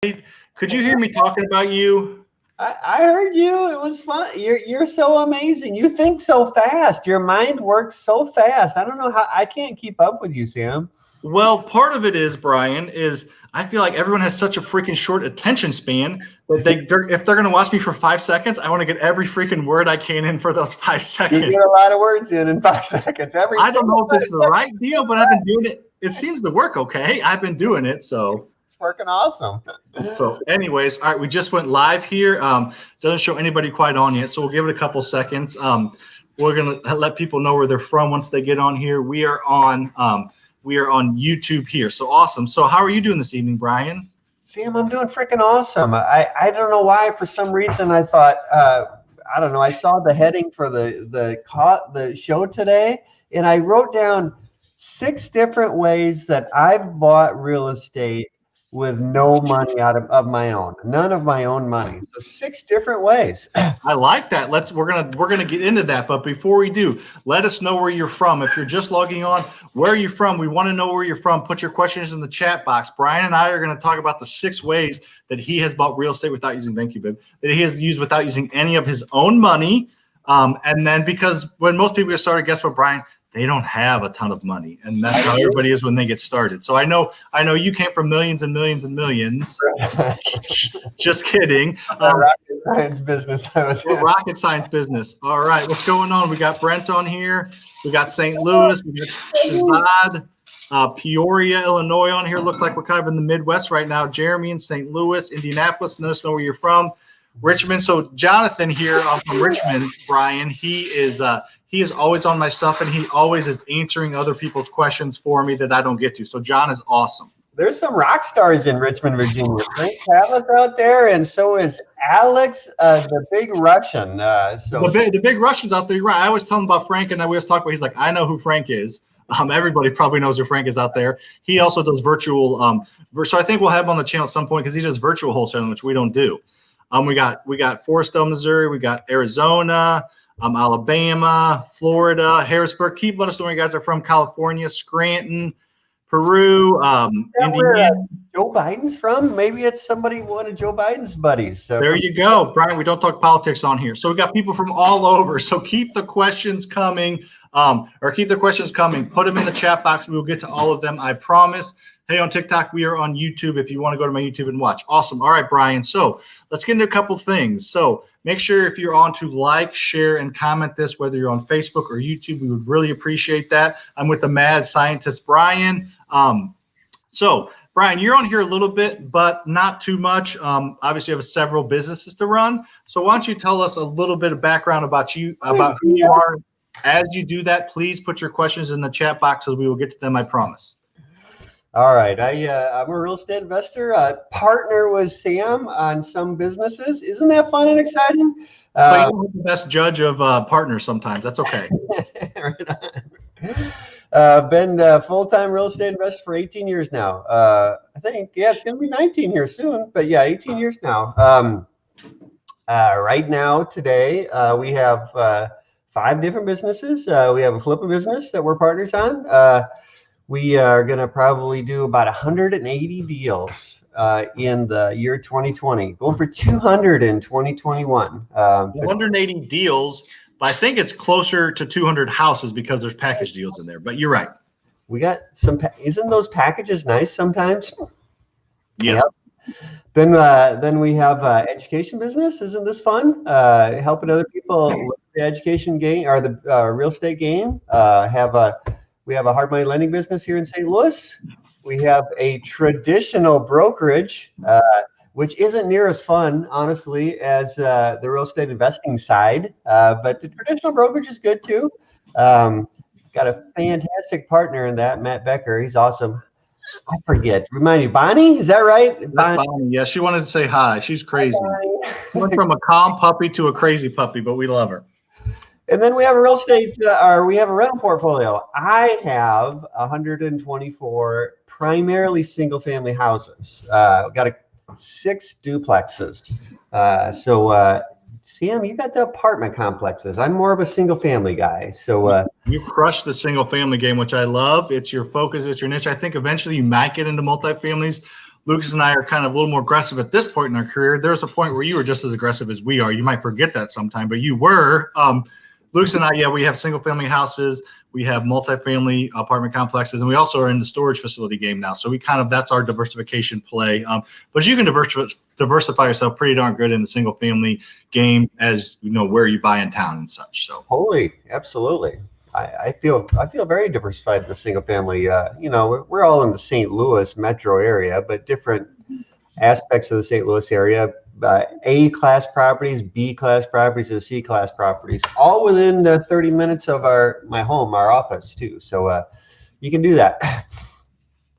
Could you hear me talking about you? I heard you. It was fun. You're so amazing. You think so fast. Your mind works so fast. I don't know how I can't keep up with you, Sam. Well, part of it is, Brian, is I feel like everyone has such a freaking short attention span that if they're going to watch me for 5 seconds, I want to get every freaking word I can in for those 5 seconds. You get a lot of words in 5 seconds. I don't know if it's the right deal, but I've been doing it. It seems to work okay. I've been doing it, so. It's working awesome. So anyways, all right, we just went live here. Doesn't show anybody quite on yet, so we'll give it a couple seconds. We're going to let people know where they're from once they get on here. We are on YouTube here. So awesome. So how are you doing this evening, Brian? Sam, I'm doing freaking awesome. I don't know why. For some reason, I thought I don't know. I saw the heading for the show today, and I wrote down 6 different ways that I've bought real estate with no money out of my own, none of my own money. So 6 different ways. I like that. We're gonna get into that, but before we do, let us know where you're from. If you're just logging on, where are you from? We want to know where you're from. Put your questions in the chat box. Brian and I are going to talk about the 6 ways that he has bought real estate without using. Thank you, babe. That he has used without using any of his own money. And then because when most people get started, guess what, Brian? They don't have a ton of money, and that's how everybody is when they get started. So I know you came from millions and millions and millions. Just kidding. Rocket science business. Rocket science business. All right, what's going on? We got Brent on here. We got St. Louis. We got Shazad, Peoria, Illinois on here. Looks like we're kind of in the Midwest right now. Jeremy in St. Louis, Indianapolis. Let us know where you're from. Richmond. So Jonathan here from Richmond, Brian. He is always on my stuff, and he always is answering other people's questions for me that I don't get to. So John is awesome. There's some rock stars in Richmond, Virginia. Frank Pavlis out there, and so is Alex, the big Russian. The big Russian's out there. You're right. I always tell him about Frank, and I always talk about. He's like, I know who Frank is. Everybody probably knows who Frank is out there. He also does virtual. So I think we'll have him on the channel at some point because he does virtual wholesaling, which we don't do. We got Forestville, Missouri. We got Arizona. Alabama, Florida, Harrisburg. Keep let us know where you guys are from. California, Scranton, Peru, Indiana. Joe Biden's from? Maybe it's one of Joe Biden's buddies. So there you go, Brian. We don't talk politics on here, so we got people from all over. So keep the questions coming, Put them in the chat box. We will get to all of them. I promise. Hey, on TikTok, we are on YouTube if you want to go to my YouTube and watch. Awesome. All right, Brian. So let's get into a couple things. So make sure if you're on to like, share, and comment this, whether you're on Facebook or YouTube. We would really appreciate that. I'm with the mad scientist, Brian. So, Brian, you're on here a little bit, but not too much. Obviously, you have several businesses to run. So why don't you tell us a little bit of background about you, about who you are. As you do that, please put your questions in the chat box as we will get to them, I promise. All right. I'm a real estate investor, partner with Sam on some businesses. Isn't that fun and exciting? But you're the best judge of partners sometimes. That's okay. Right on. Been a full-time real estate investor for 18 years now. I think, it's going to be 19 here soon. But, 18 years now. Right now, today, we have 5 different businesses. We have a flipping business that we're partners on. We are going to probably do about 180 deals in the year 2020, going for 200 in 2021. 180 deals, but I think it's closer to 200 houses because there's package deals in there. But you're right. We got some. Isn't those packages nice sometimes? Yes. Yep. Then we have education business. Isn't this fun? Helping other people with the education game or the real estate game. We have a hard money lending business here in St. Louis. We have a traditional brokerage, which isn't near as fun, honestly, as the real estate investing side. But the traditional brokerage is good too. Got a fantastic partner in that, Matt Becker. He's awesome. I forget. Remind me, Bonnie? Is that right? Bonnie. Yeah, she wanted to say hi. She's crazy. She went from a calm puppy to a crazy puppy, but we love her. And then we have a real estate, we have a rental portfolio. I have 124 primarily single-family houses. We've got 6 duplexes. Sam, you got the apartment complexes. I'm more of a single-family guy. So you crushed the single-family game, which I love. It's your focus. It's your niche. I think eventually you might get into multifamilies. Lucas and I are kind of a little more aggressive at this point in our career. There's a point where you were just as aggressive as we are. You might forget that sometime, but you were. Lucas and I, yeah, we have single family houses. We have multifamily apartment complexes, and we also are in the storage facility game now. So we kind of, that's our diversification play. But you can diversify yourself pretty darn good in the single family game, as you know, where you buy in town and such. So Holy, absolutely. I feel very diversified in the single family. You know, we're all in the St. Louis metro area, but different aspects of the St. Louis area. A-class properties, B-class properties, and C-class properties, all within 30 minutes of my home, our office too. So you can do that.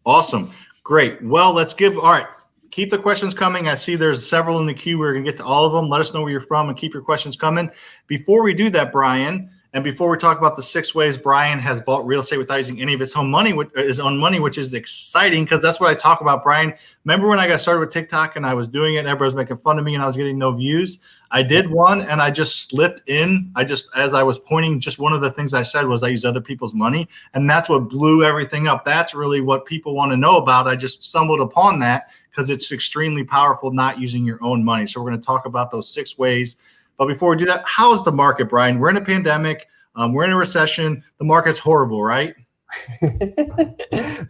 Awesome. Great. Well, all right. Keep the questions coming. I see there's several in the queue. We're going to get to all of them. Let us know where you're from and keep your questions coming. Before we do that, Bryan, and before we talk about the 6 ways Bryan has bought real estate without using any of his own money, which is exciting because that's what I talk about, Bryan. Remember when I got started with TikTok and I was doing it and everybody was making fun of me and I was getting no views? I did one and I just slipped in. As I was pointing, just one of the things I said was I use other people's money, and that's what blew everything up. That's really what people want to know about. I just stumbled upon that because it's extremely powerful not using your own money. So we're going to talk about those 6 ways. But before we do that, how's the market, Bryan? We're in a pandemic. We're in a recession. The market's horrible, right?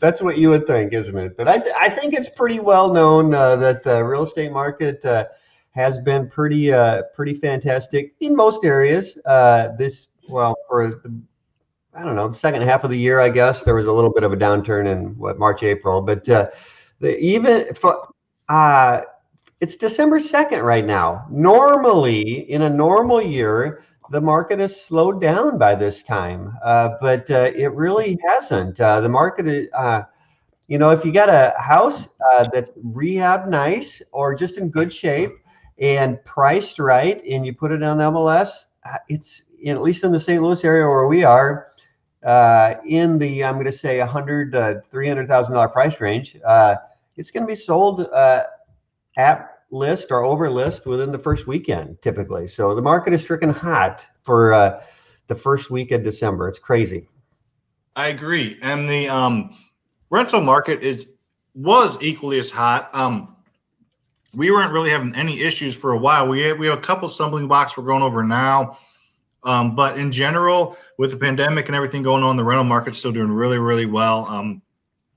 That's what you would think, isn't it? But I think it's pretty well known that the real estate market has been pretty fantastic in most areas. For the second half of the year, I guess there was a little bit of a downturn in March, April, but it's December 2nd right now. Normally, in a normal year, the market has slowed down by this time, but it really hasn't. The market is, if you got a house that's rehab nice or just in good shape and priced right, and you put it on MLS, it's at least in the St. Louis area where we are, in the I'm going to say $100,000 to $300,000 price range. It's going to be sold at list or over list within the first weekend typically. So the market is freaking hot for the first week of December. It's crazy. I agree. And the rental market was equally as hot. We weren't really having any issues for a while. We have a couple stumbling blocks we're going over now. But in general, with the pandemic and everything going on, the rental market's still doing really, really well.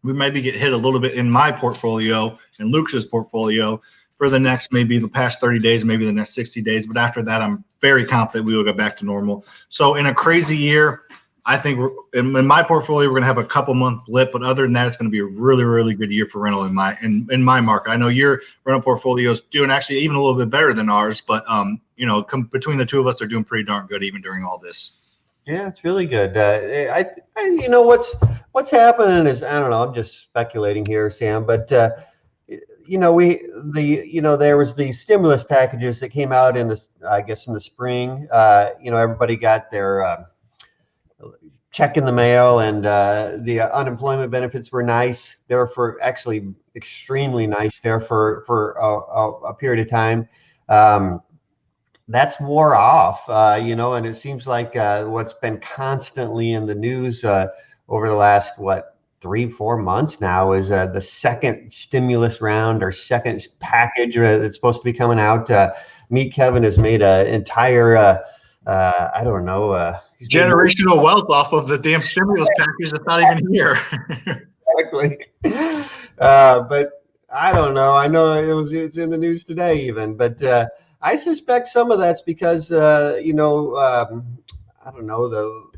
We maybe get hit a little bit in my portfolio and Lucas's portfolio for the next, maybe the past 30 days, maybe the next 60 days. But after that, I'm very confident we will go back to normal. So in a crazy year, I think in my portfolio, we're going to have a couple month blip, but other than that, it's going to be a really, really good year for rental in my market. I know your rental portfolio is doing actually even a little bit better than ours, but between the two of us, they're doing pretty darn good even during all this. Yeah, it's really good. What's happening is, I don't know, I'm just speculating here, Sam, but there was the stimulus packages that came out in the spring. Everybody got their check in the mail, and the unemployment benefits were nice. They were actually extremely nice there for a period of time. That's wore off, and it seems like what's been constantly in the news over the last 3-4 months now is the second stimulus round or second package that's supposed to be coming out. Meet Kevin has made an entire generational wealth off of the damn stimulus package that's not even here. Exactly. But I don't know. I know it's in the news today even, but I suspect some of that's because I don't know, the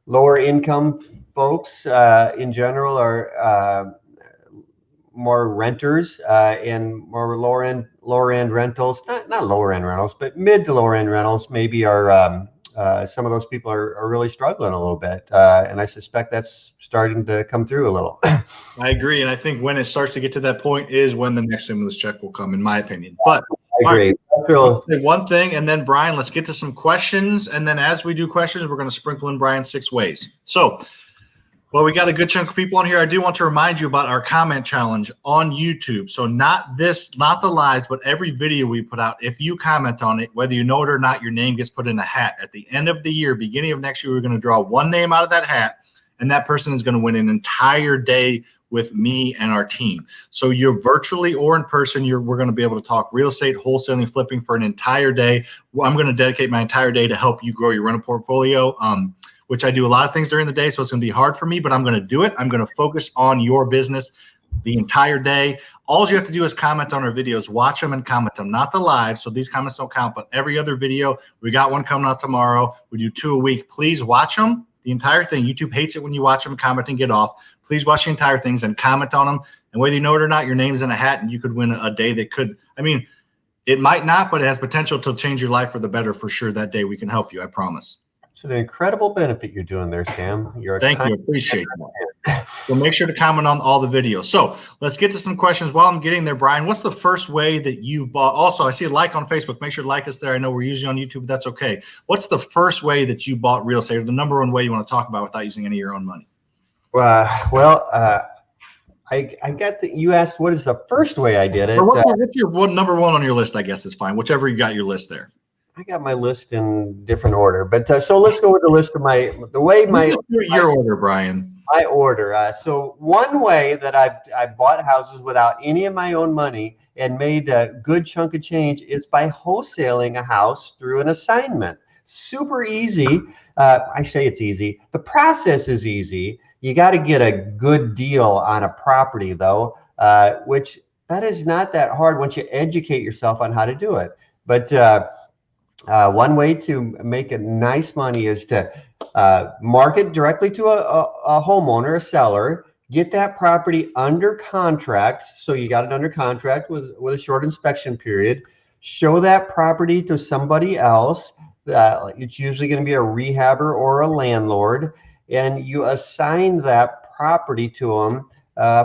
lower income folks in general are more renters and more lower end rentals, not lower end rentals, but mid to lower end rentals maybe are some of those people are really struggling a little bit, and I suspect that's starting to come through a little. I agree, and I think when it starts to get to that point is when the next stimulus check will come, in my opinion. But I agree. I'll say one thing, and then Bryan, let's get to some questions, and then as we do questions, we're going to sprinkle in Bryan's 6 ways. So, well, we got a good chunk of people on here. I do want to remind you about our comment challenge on YouTube. So not the lives, but every video we put out, if you comment on it, whether you know it or not, your name gets put in a hat. At the end of the year, beginning of next year, we're going to draw one name out of that hat, and that person is going to win an entire day with me and our team. So you're virtually or in person, we're going to be able to talk real estate, wholesaling, flipping for an entire day. I'm going to dedicate my entire day to help you grow your rental portfolio, which I do a lot of things during the day. So it's going to be hard for me, but I'm going to do it. I'm going to focus on your business the entire day. All you have to do is comment on our videos, watch them and comment them, not the live. So these comments don't count, but every other video, we got one coming out tomorrow. We do 2 a week. Please watch them, the entire thing. YouTube hates it when you watch them, comment and get off. Please watch the entire things and comment on them. And whether you know it or not, your name's in a hat and you could win a day that could, I mean, it might not, but it has potential to change your life for the better for sure. That day we can help you, I promise. It's an incredible benefit you're doing there, Sam. Thank you. Appreciate that. So make sure to comment on all the videos. So let's get to some questions while I'm getting there. Bryan, what's the first way that you bought? Also, I see a like on Facebook. Make sure to like us there. I know we're usually on YouTube, but that's okay. What's the first way that you bought real estate, or the number one way you want to talk about without using any of your own money? I got that you asked what is the first way I did it. What's your number one on your list? I guess is fine. Whichever you got your list there. I got my list in different order, but so let's go with the list of your order, Bryan. My order. So one way that I bought houses without any of my own money and made a good chunk of change is by wholesaling a house through an assignment. Super easy. I say it's easy. The process is easy. You got to get a good deal on a property though, which that is not that hard once you educate yourself on how to do it. But one way to make nice money is to market directly to a homeowner, a seller, get that property under contract. So you got it under contract with a short inspection period. Show that property to somebody else. It's usually going to be a rehabber or a landlord, and you assign that property to them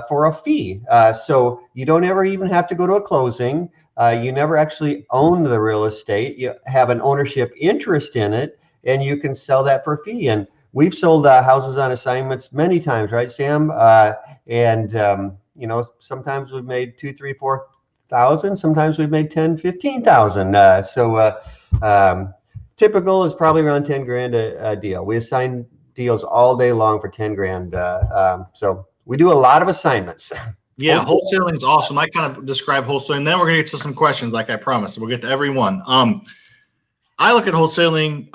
for a fee. So you don't ever even have to go to a closing. You never actually own the real estate. You have an ownership interest in it, and you can sell that for a fee. And we've sold houses on assignments many times, right, Sam? Sometimes we've made 2, 3, 4,000. Sometimes we've made 10, 15,000. Typical is probably around 10 grand a deal. We assign deals all day long for 10 grand. So we do a lot of assignments. Yeah, wholesaling is awesome. I kind of describe wholesaling. Then we're going to get to some questions like I promised. We'll get to every one. I look at wholesaling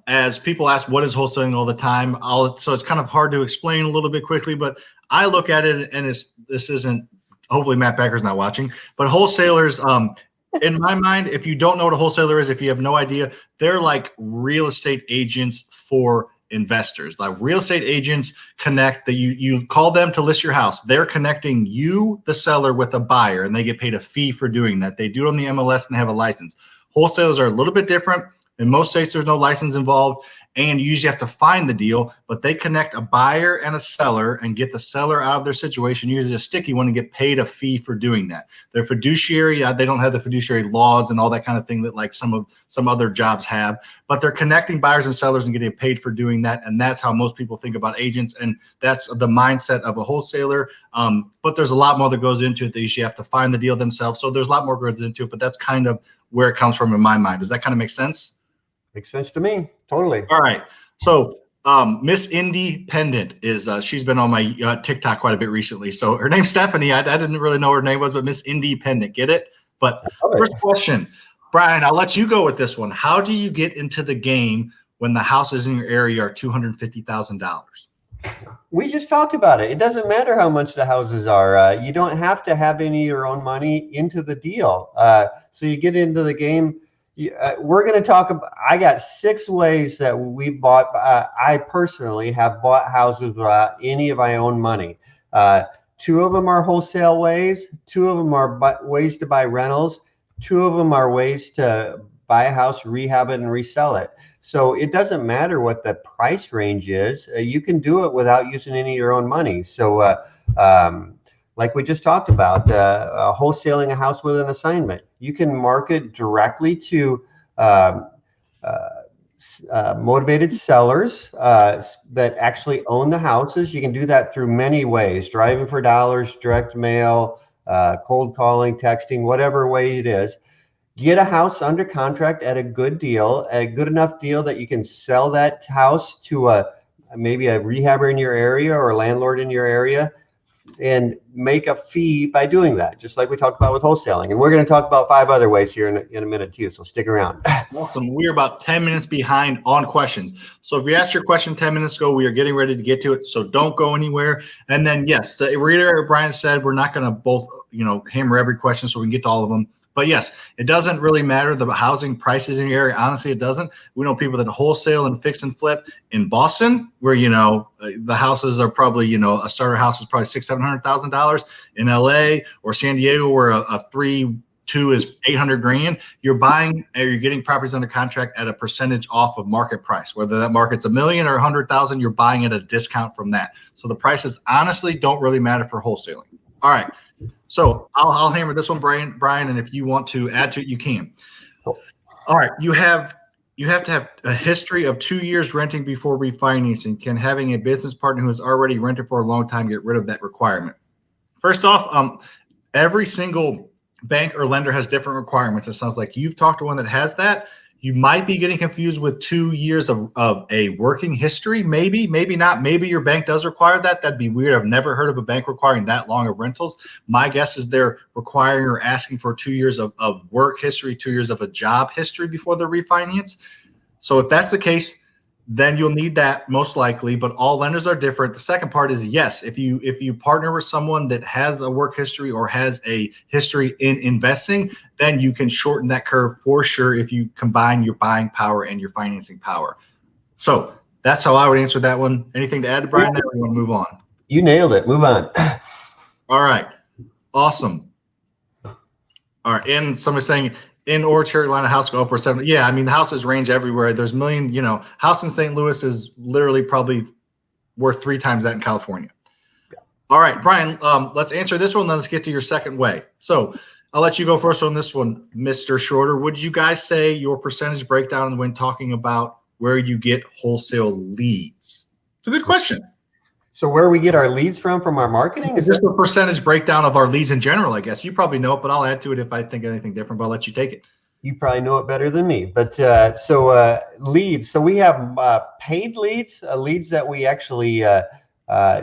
as people ask, what is wholesaling all the time? So it's kind of hard to explain a little bit quickly, but I look at it and this isn't, hopefully Matt Becker's not watching, but wholesalers, in my mind, if you don't know what a wholesaler is, if you have no idea, they're like real estate agents for investors. Like real estate agents connect that you call them to list your house. They're connecting you, the seller, with a buyer, and they get paid a fee for doing that. They do it on the MLS and they have a license. Wholesalers are a little bit different. In most states, there's no license involved, and you usually have to find the deal, but they connect a buyer and a seller and get the seller out of their situation, usually a sticky one, and get paid a fee for doing that. They're fiduciary. They don't have the fiduciary laws and all that kind of thing that like some other jobs have, but they're connecting buyers and sellers and getting paid for doing that. And that's how most people think about agents. And that's the mindset of a wholesaler. But there's a lot more that goes into it. They usually have to find the deal themselves. So there's a lot more goes into it, but that's kind of where it comes from in my mind. Does that kind of make sense? Makes sense to me. Totally. All right. So Miss Independent is she's been on my TikTok quite a bit recently. So her name's Stephanie. I didn't really know what her name was, but Miss Independent, get it? But first question, Bryan, I'll let you go with this one. How do you get into the game when the houses in your area are $250,000? We just talked about it. It doesn't matter how much the houses are. You don't have to have any of your own money into the deal. So you get into the game. We're going to talk about, I got 6 ways that we bought. I personally have bought houses without any of my own money. 2 of them are wholesale ways. 2 of them are ways to buy rentals. 2 of them are ways to buy a house, rehab it, and resell it. So it doesn't matter what the price range is. You can do it without using any of your own money. So like we just talked about, wholesaling a house with an assignment. You can market directly to motivated sellers that actually own the houses. You can do that through many ways: driving for dollars, direct mail, cold calling, texting, whatever way it is. Get a house under contract at a good deal, a good enough deal that you can sell that house to maybe a rehabber in your area or a landlord in your area. and make a fee by doing that, just like we talked about with wholesaling. And we're going to talk about 5 other ways here in a minute too, so stick around. Awesome. We're about 10 minutes behind on questions. So if you asked your question 10 minutes ago, we are getting ready to get to it. So don't go anywhere. And then, yes, to reiterate what Bryan said, we're not going to both, hammer every question so we can get to all of them. But yes, it doesn't really matter the housing prices in your area. Honestly, it doesn't. We know people that wholesale and fix and flip in Boston, where the houses are probably a starter house is probably $600,000-$700,000. In LA or San Diego, where a 3-2 is $800,000. You're buying or you're getting properties under contract at a percentage off of market price. Whether that market's $1 million or $100,000, you're buying at a discount from that. So the prices honestly don't really matter for wholesaling. All right. So I'll hammer this one, Bryan, and if you want to add to it, you can. All right, you have to have a history of 2 years renting before refinancing. Can having a business partner who has already rented for a long time get rid of that requirement? First off, every single bank or lender has different requirements. It sounds like you've talked to one that has that. You might be getting confused with 2 years of a working history. Maybe not. Maybe your bank does require that. That'd be weird. I've never heard of a bank requiring that long of rentals. My guess is they're requiring or asking for 2 years of work history, 2 years of a job history before the refinance. So if that's the case, then you'll need that most likely, but all lenders are different. The second part is, yes, if you partner with someone that has a work history or has a history in investing, then you can shorten that curve for sure if you combine your buying power and your financing power. So that's how I would answer that one. Anything to add to Bryan? Now we want to move on. You nailed it. Move on. All right. Awesome. All right. And somebody's saying, in Orange, Carolina, house go up or 7. Yeah, I mean, the houses range everywhere. There's a million, house in St. Louis is literally probably worth 3 times that in California. Yeah. All right, Bryan, let's answer this one. Then let's get to your second way. So I'll let you go first on this one, Mr. Schroeder. Would you guys say your percentage breakdown when talking about where you get wholesale leads? It's a good question. So where we get our leads from our marketing? Is this the percentage breakdown of our leads in general, I guess? You probably know it, but I'll add to it if I think anything different, but I'll let you take it. You probably know it better than me. But leads. So we have paid leads, leads that we actually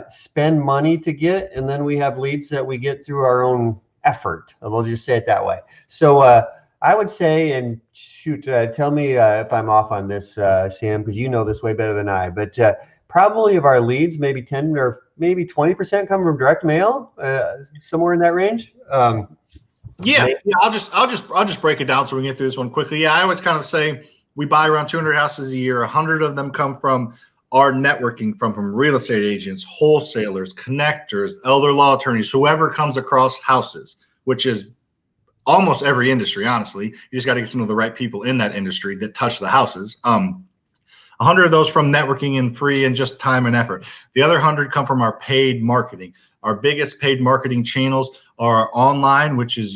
spend money to get, and then we have leads that we get through our own effort. We'll just say it that way. So I would say, and shoot, tell me if I'm off on this, Sam, because you know this way better than I, but probably of our leads, maybe 10 or maybe 20% come from direct mail, somewhere in that range. Yeah. I'll just break it down so we can get through this one quickly. Yeah, I always kind of say we buy around 200 houses a year. 100 of them come from our networking, from real estate agents, wholesalers, connectors, elder law attorneys, whoever comes across houses, which is almost every industry. Honestly, you just got to get to know the right people in that industry that touch the houses. 100 of those from networking and free and just time and effort. The other 100 come from our paid marketing. Our biggest paid marketing channels are online, which is,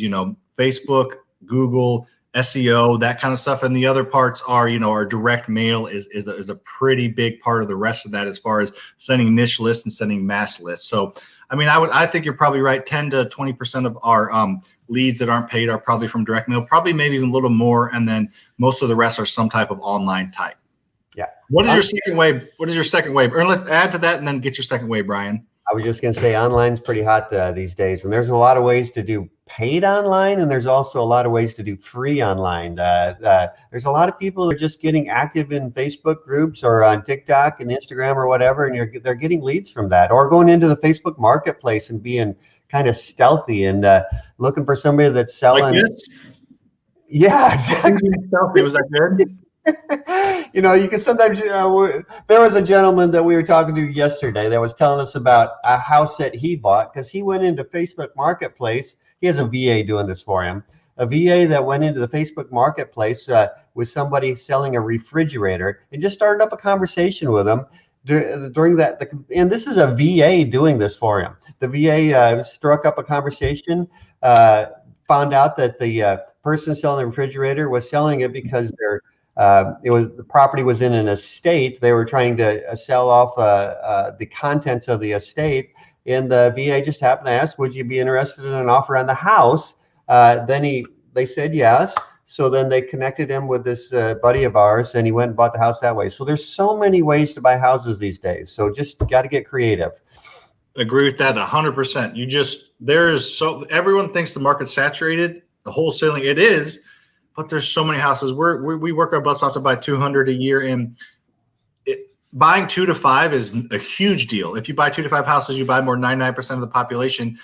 Facebook, Google, SEO, that kind of stuff. And the other parts are, our direct mail is a pretty big part of the rest of that as far as sending niche lists and sending mass lists. So, I mean, I think you're probably right. 10 to 20% of our leads that aren't paid are probably from direct mail, probably maybe even a little more. And then most of the rest are some type of online type. Yeah. What is your second way? What is your second way? Or let's add to that and then get your second way, Bryan. I was just going to say online's pretty hot these days, and there's a lot of ways to do paid online, and there's also a lot of ways to do free online. There's a lot of people that are just getting active in Facebook groups or on TikTok and Instagram or whatever, and they're getting leads from that, or going into the Facebook marketplace and being kind of stealthy and looking for somebody that's selling. Like this? Yeah, exactly. Stealthy. Was that good? You can sometimes, there was a gentleman that we were talking to yesterday that was telling us about a house that he bought because he went into Facebook Marketplace. He has a VA doing this for him. A VA that went into the Facebook Marketplace with somebody selling a refrigerator and just started up a conversation with him during that. And this is a VA doing this for him. The VA struck up a conversation, found out that the person selling the refrigerator was selling it because the property was in an estate. They were trying to sell off the contents of the estate, and the VA just happened to ask, "Would you be interested in an offer on the house?" They said yes. So then they connected him with this buddy of ours, and he went and bought the house that way. So there's so many ways to buy houses these days. So just got to get creative. Agree with that 100%. Everyone thinks the market's saturated. The wholesaling, it is, but there's so many houses. We work our butts off to buy 200 a year, and buying 2 to 5 is a huge deal. If you buy 2 to 5 houses, you buy more than 99% of the population.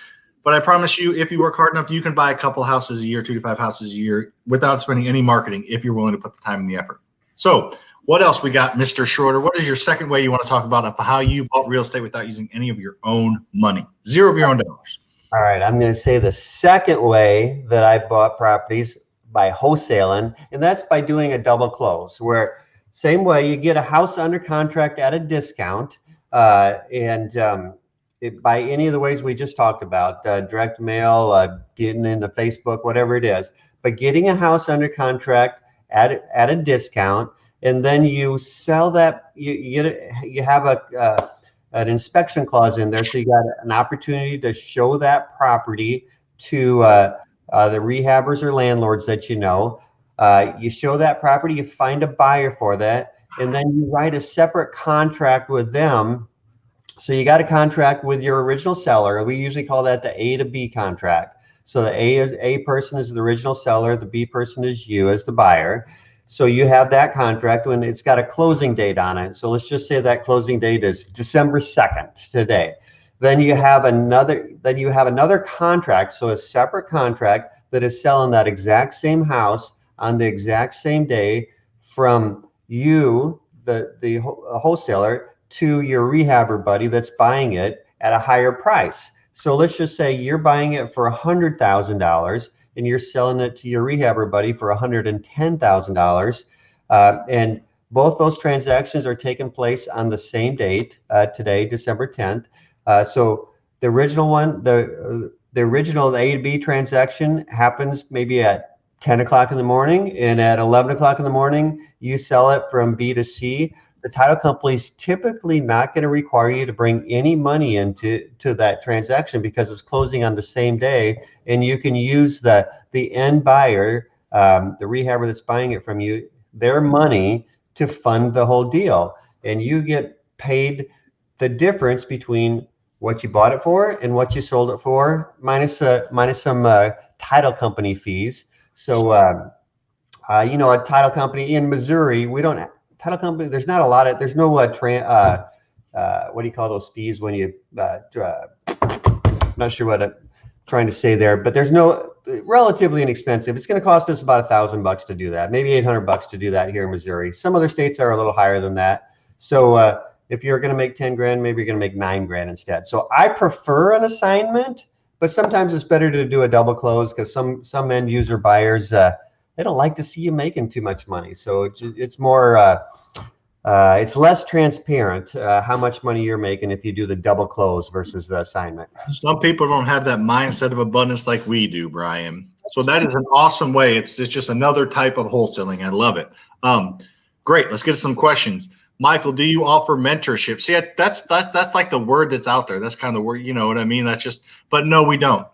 But I promise you, if you work hard enough, you can buy a couple houses a year, 2 to 5 houses a year without spending any marketing if you're willing to put the time and the effort. So what else we got, Mr. Schroeder? What is your second way you want to talk about how you bought real estate without using any of your own money? Zero of your own dollars. All right, I'm going to say the second way that I bought properties by wholesaling, and that's by doing a double close, where same way you get a house under contract at a discount, by any of the ways we just talked about, direct mail, getting into Facebook, whatever it is, but getting a house under contract at a discount, and then you sell that, you have an inspection clause in there, so you got an opportunity to show that property to the rehabbers or landlords that you know. You show that property, you find a buyer for that, and then you write a separate contract with them. So you got a contract with your original seller. We usually call that the A to B contract. So the A person is the original seller, the B person is you as the buyer. So you have that contract when it's got a closing date on it. So let's just say that closing date is December 2nd today. Then you have another contract, so a separate contract that is selling that exact same house on the exact same day from you, the wholesaler, to your rehabber buddy that's buying it at a higher price. So let's just say you're buying it for $100,000 and you're selling it to your rehabber buddy for $110,000. And both those transactions are taking place on the same date, today, December 10th. So the original one, the original A to B transaction happens maybe at 10 o'clock in the morning, and at 11 o'clock in the morning, you sell it from B to C. The title company's typically not going to require you to bring any money into that transaction because it's closing on the same day, and you can use the end buyer, the rehabber that's buying it from you, their money to fund the whole deal, and you get paid the difference between what you bought it for and what you sold it for, minus some title company fees. So a title company in Missouri, we don't. Title company, there's not a lot of, there's no what do you call those fees when you not sure what I'm trying to say there, but there's no, relatively inexpensive. It's going to cost us about $1,000 to do that, maybe $800 to do that here in Missouri. Some other states are a little higher than that. So if you're going to make 10 grand, maybe you're going to make 9 grand instead. So I prefer an assignment, but sometimes it's better to do a double close because some end user buyers, they don't like to see you making too much money. So it's more, it's less transparent how much money you're making if you do the double close versus the assignment. Some people don't have that mindset of abundance like we do, Brian. So that is an awesome way. It's just another type of wholesaling. I love it. Great. Let's get to some questions. Michael, do you offer mentorship? See, that's like the word that's out there. That's kind of the word, you know what I mean? But no, we don't.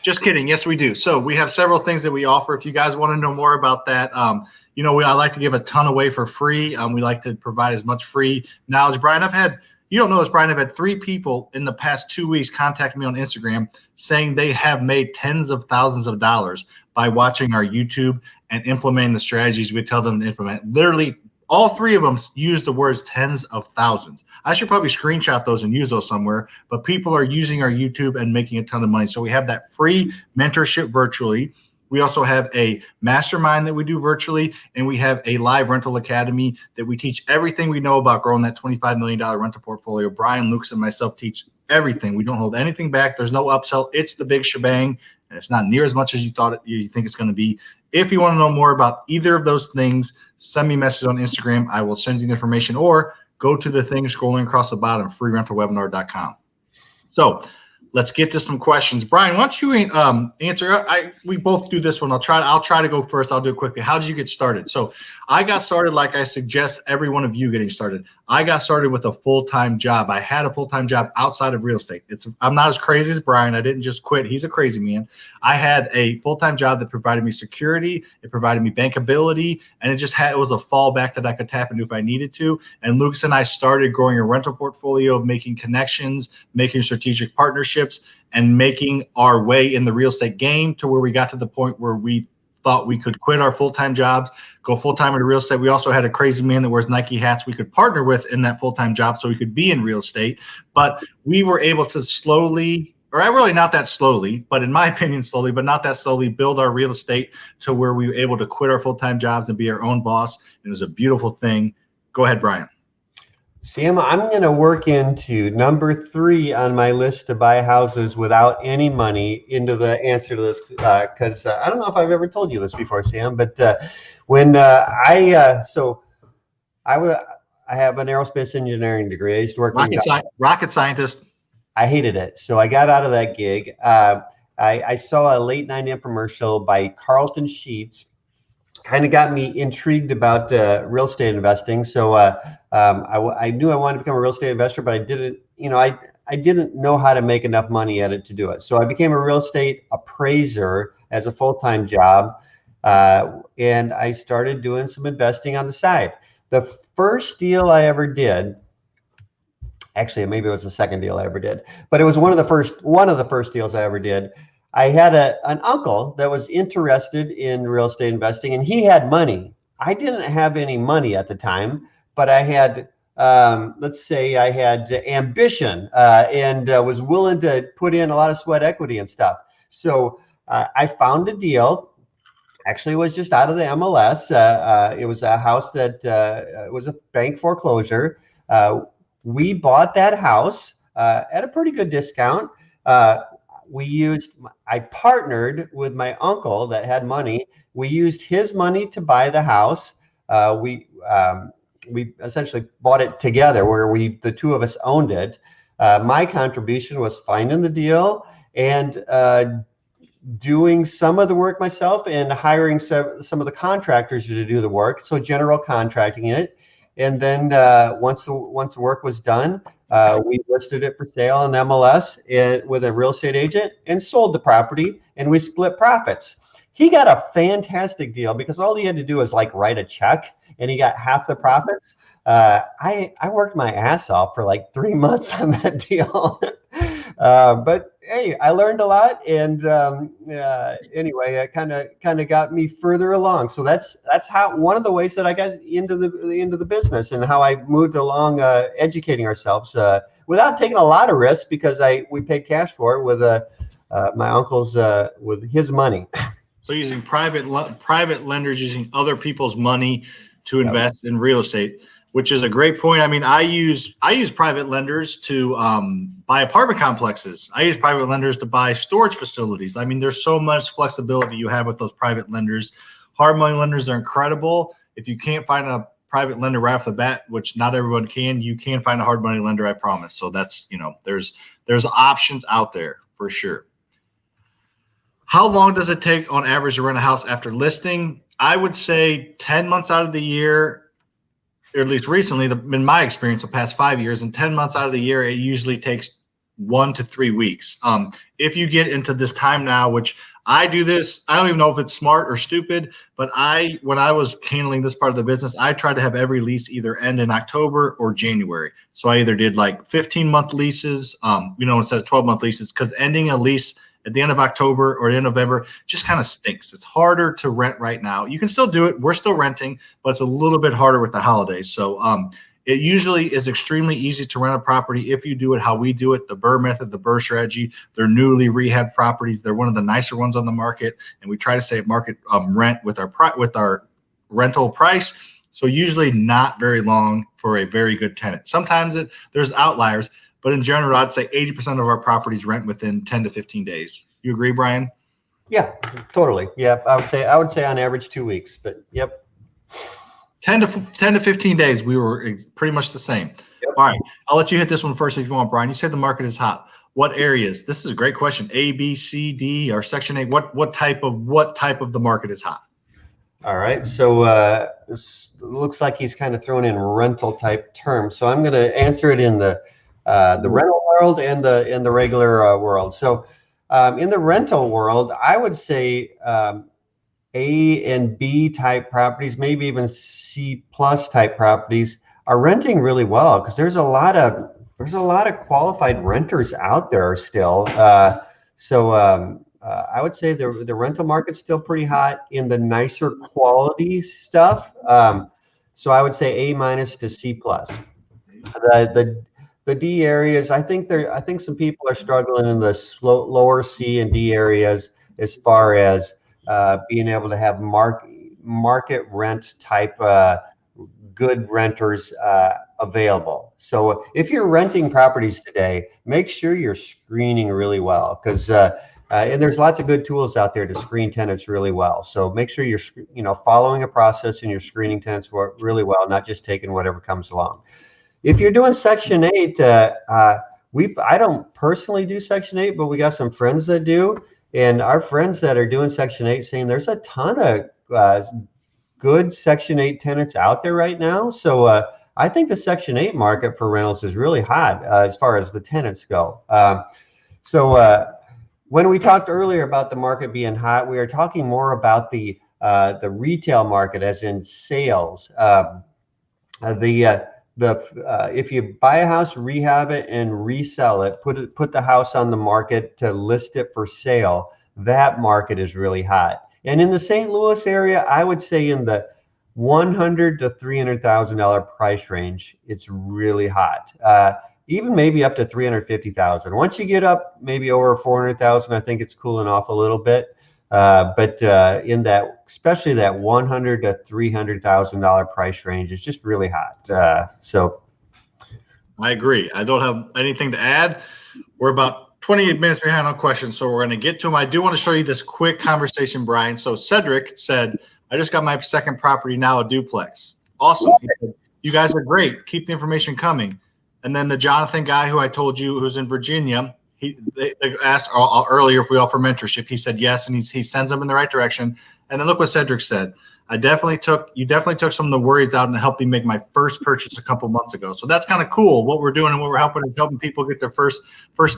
Just kidding. Yes, we do. So we have several things that we offer. If you guys want to know more about that, I like to give a ton away for free. We like to provide as much free knowledge. Brian, you don't know this, Brian, I've had 3 people in the past 2 weeks contact me on Instagram saying they have made tens of thousands of dollars by watching our YouTube and implementing the strategies we tell them to implement. Literally, all 3 of them use the words tens of thousands. I should probably screenshot those and use those somewhere, but people are using our YouTube and making a ton of money. So we have that free mentorship virtually. We also have a mastermind that we do virtually, and we have a live rental academy that we teach everything we know about growing that $25 million rental portfolio. Brian, Lucas, and myself teach everything. We don't hold anything back. There's no upsell. It's the big shebang, and it's not near as much as you think it's going to be. If you want to know more about either of those things, send me a message on Instagram. I will send you the information, or go to the thing scrolling across the bottom, freerentalwebinar.com. So let's get to some questions. Bryan, why don't you answer? We both do this one. I'll try to go first. I'll do it quickly. How did you get started? So I got started like I suggest every one of you getting started. I got started with a full-time job. I had a full-time job outside of real estate. I'm not as crazy as Bryan. I didn't just quit. He's a crazy man. I had a full-time job that provided me security. It provided me bankability, and it was a fallback that I could tap into if I needed to. And Lucas and I started growing a rental portfolio, making connections, making strategic partnerships, and making our way in the real estate game to where we got to the point where we thought we could quit our full-time jobs, go full-time into real estate. We also had a crazy man that wears Nike hats we could partner with in that full-time job so we could be in real estate. But we were able to slowly, or really not that slowly, but in my opinion, slowly, but not that slowly, build our real estate to where we were able to quit our full-time jobs and be our own boss. It was a beautiful thing. Go ahead, Bryan. Sam, I'm going to work into number 3 on my list to buy houses without any money into the answer to this, because I don't know if I've ever told you this before, Sam, but when I have an aerospace engineering degree. I used to work rocket scientist. I hated it, so I got out of that gig. I saw a late night infomercial by Carlton Sheets. Kind of got me intrigued about real estate investing. So I knew I wanted to become a real estate investor, but I didn't, I didn't know how to make enough money at it to do it. So I became a real estate appraiser as a full-time job, and I started doing some investing on the side. The first deal I ever did, actually, maybe it was the second deal I ever did, but it was one of the first deals I ever did. I had an uncle that was interested in real estate investing, and he had money. I didn't have any money at the time, but I had, let's say I had ambition and was willing to put in a lot of sweat equity and stuff. So I found a deal. Actually, it was just out of the MLS. It was a house that was a bank foreclosure. We bought that house at a pretty good discount. I partnered with my uncle that had money. We used his money to buy the house. We essentially bought it together where the two of us owned it. My contribution was finding the deal and doing some of the work myself and hiring some of the contractors to do the work. So general contracting it. And then once the work was done, we listed it for sale on MLS with a real estate agent and sold the property, and we split profits. He got a fantastic deal because all he had to do was like write a check, and he got half the profits. I worked my ass off for like 3 months on that deal. But hey, I learned a lot, and anyway, it kind of got me further along. So that's how one of the ways that I got into the business and how I moved along, educating ourselves without taking a lot of risks because we paid cash for it with my uncle's with his money. So using private lenders, using other people's money to invest in real estate, which is a great point. I mean, I use private lenders to buy apartment complexes. I use private lenders to buy storage facilities. I mean, there's so much flexibility you have with those private lenders. Hard money lenders are incredible. If you can't find a private lender right off the bat, which not everyone can, you can find a hard money lender, I promise. So that's, there's options out there for sure. How long does it take on average to rent a house after listing? I would say 10 months out of the year, or at least recently, in my experience, the past 5 years, and 10 months out of the year, it usually takes 1 to 3 weeks. If you get into this time now, which I do this, I don't even know if it's smart or stupid, but when I was handling this part of the business, I tried to have every lease either end in October or January. So I either did like 15-month leases, instead of 12-month leases, because ending a lease at the end of October or the end of November just kind of stinks. It's harder to rent right now. You can still do it. We're still renting, but it's a little bit harder with the holidays. So it usually is extremely easy to rent a property if you do it how we do it, the Burr Method, the Burr strategy. They're newly rehabbed properties. They're one of the nicer ones on the market, and we try to save market rent with our rental price. So usually not very long for a very good tenant. Sometimes there's outliers, but in general, I'd say 80% of our properties rent within 10 to 15 days. You agree, Bryan? Yeah, totally. Yeah, I would say on average 2 weeks, but yep. 10 to 15 days, we were pretty much the same. Yep. All right, I'll let you hit this one first if you want, Bryan. You said the market is hot. What areas? This is a great question. A, B, C, D, or Section 8. What type of the market is hot? All right. So this looks like he's kind of throwing in rental type terms. So I'm going to answer it in the rental world and the regular world. So in the rental world, I would say A and B type properties, maybe even C plus type properties, are renting really well because there's a lot of qualified renters out there still. I would say the rental market's still pretty hot in the nicer quality stuff. So I would say A minus to C plus. The D areas, I think some people are struggling in the lower C and D areas as far as being able to have market rent type good renters available. So if you're renting properties today, make sure you're screening really well because and there's lots of good tools out there to screen tenants really well. So make sure you're following a process and you're screening tenants really well, not just taking whatever comes along. If you're doing Section 8, I don't personally do Section 8, but we got some friends that do. And our friends that are doing Section 8 saying there's a ton of good Section 8 tenants out there right now. So I think the Section 8 market for rentals is really hot as far as the tenants go. When we talked earlier about the market being hot, we are talking more about the retail market, as in sales. If you buy a house, rehab it, and resell it, put the house on the market to list it for sale, that market is really hot. And in the St. Louis area, I would say in the $100,000 to $300,000 price range, it's really hot. Even maybe up to $350,000. Once you get up maybe over $400,000, I think it's cooling off a little bit. But in that, especially that $100,000 to $300,000 price range, is just really hot. So, I agree. I don't have anything to add. We're about 28 minutes behind on questions, so we're going to get to them. I do want to show you this quick conversation, Bryan. So Cedric said, "I just got my second property now, a duplex. Awesome." He said, "You guys are great. Keep the information coming." And then the Jonathan guy who I told you who's in Virginia, they asked earlier if we offer mentorship. He said yes, and he sends them in the right direction. And then look what Cedric said. You definitely took some of the worries out and helped me make my first purchase a couple months ago. So that's kind of cool. What we're doing and what we're helping is helping people get their first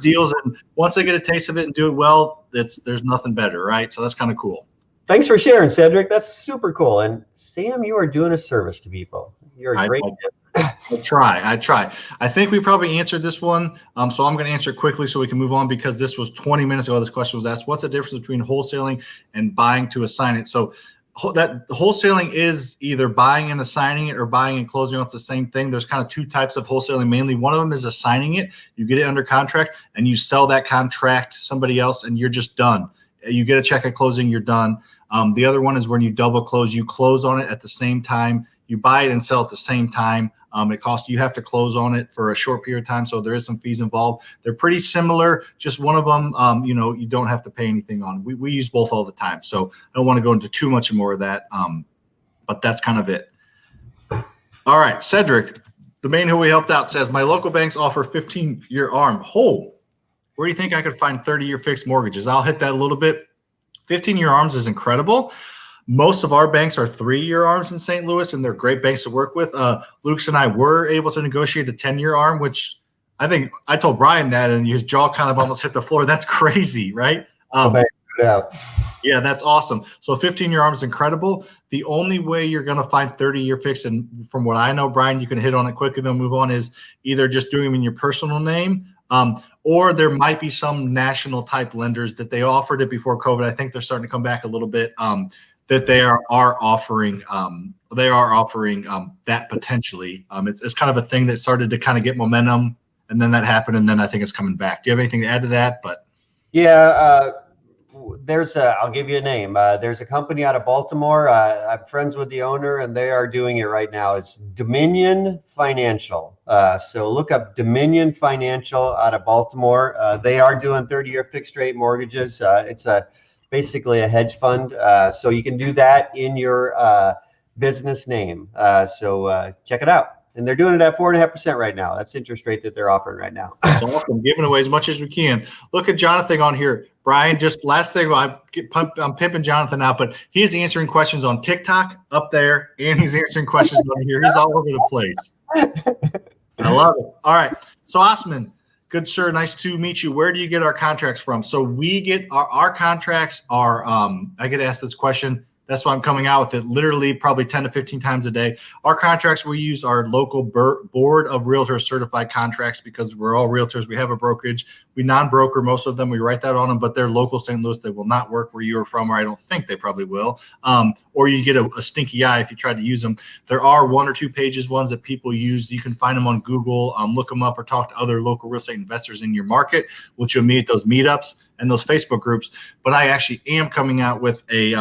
deals. And once they get a taste of it and do it well, there's nothing better, right? So that's kind of cool. Thanks for sharing, Cedric. That's super cool. And Sam, you are doing a service to people. You're a great. I try. I think we probably answered this one. So I'm going to answer it quickly so we can move on because this was 20 minutes ago. This question was asked. What's the difference between wholesaling and buying to assign it? So that wholesaling is either buying and assigning it or buying and closing. It's the same thing. There's kind of two types of wholesaling mainly. One of them is assigning it. You get it under contract and you sell that contract to somebody else and you're just done. You get a check at closing, you're done. The other one is when you double close, you close on it at the same time. You buy it and sell at the same time. You have to close on it for a short period of time. So there is some fees involved. They're pretty similar. Just one of them, you don't have to pay anything on. We use both all the time. So I don't want to go into too much more of that. But that's kind of it. All right. Cedric, the man who we helped out, says, my local banks offer 15-year ARM. Where do you think I could find 30-year fixed mortgages? I'll hit that a little bit. 15-year ARMs is incredible. Most of our banks are 3-year ARMs in St. Louis, and they're great banks to work with. Luke's and I were able to negotiate a 10-year ARM, which I think I told Bryan that, and his jaw kind of almost hit the floor. That's crazy, right? Yeah, that's awesome. So 15-year ARM is incredible. The only way you're going to find 30-year fixed, and from what I know, Bryan, you can hit on it quickly, then move on, is either just doing them in your personal name, or there might be some national type lenders that they offered it before COVID. I think they're starting to come back a little bit. That they are offering that potentially. It's kind of a thing that started to kind of get momentum, and then that happened, and then I think it's coming back. Do you have anything to add to that? But yeah, I'll give you a name. There's a company out of Baltimore. I'm friends with the owner, and they are doing it right now. It's Dominion Financial. So look up Dominion Financial out of Baltimore. They are doing 30-year fixed rate mortgages. It's basically a hedge fund. So you can do that in your business name. So check it out. And they're doing it at 4.5% right now. That's the interest rate that they're offering right now. So awesome. Giving away as much as we can. Look at Jonathan on here. Bryan, just last thing, I'm pimping Jonathan out, but he's answering questions on TikTok up there, and he's answering questions over here. He's all over the place. I love it. All right. So Osman, good sir, nice to meet you. Where do you get our contracts from? So we get our contracts are, I get asked this question. That's why I'm coming out with it literally probably 10 to 15 times a day. Our contracts, we use our local board of realtors certified contracts because we're all realtors. We have a brokerage. We non-broker most of them. We write that on them, but they're local St. Louis. They will not work where you are from, or I don't think they probably will. Or you get a stinky eye if you try to use them. There are 1 or 2 pages ones that people use. You can find them on Google, look them up, or talk to other local real estate investors in your market, which you'll meet at those meetups and those Facebook groups. But I actually am coming out with a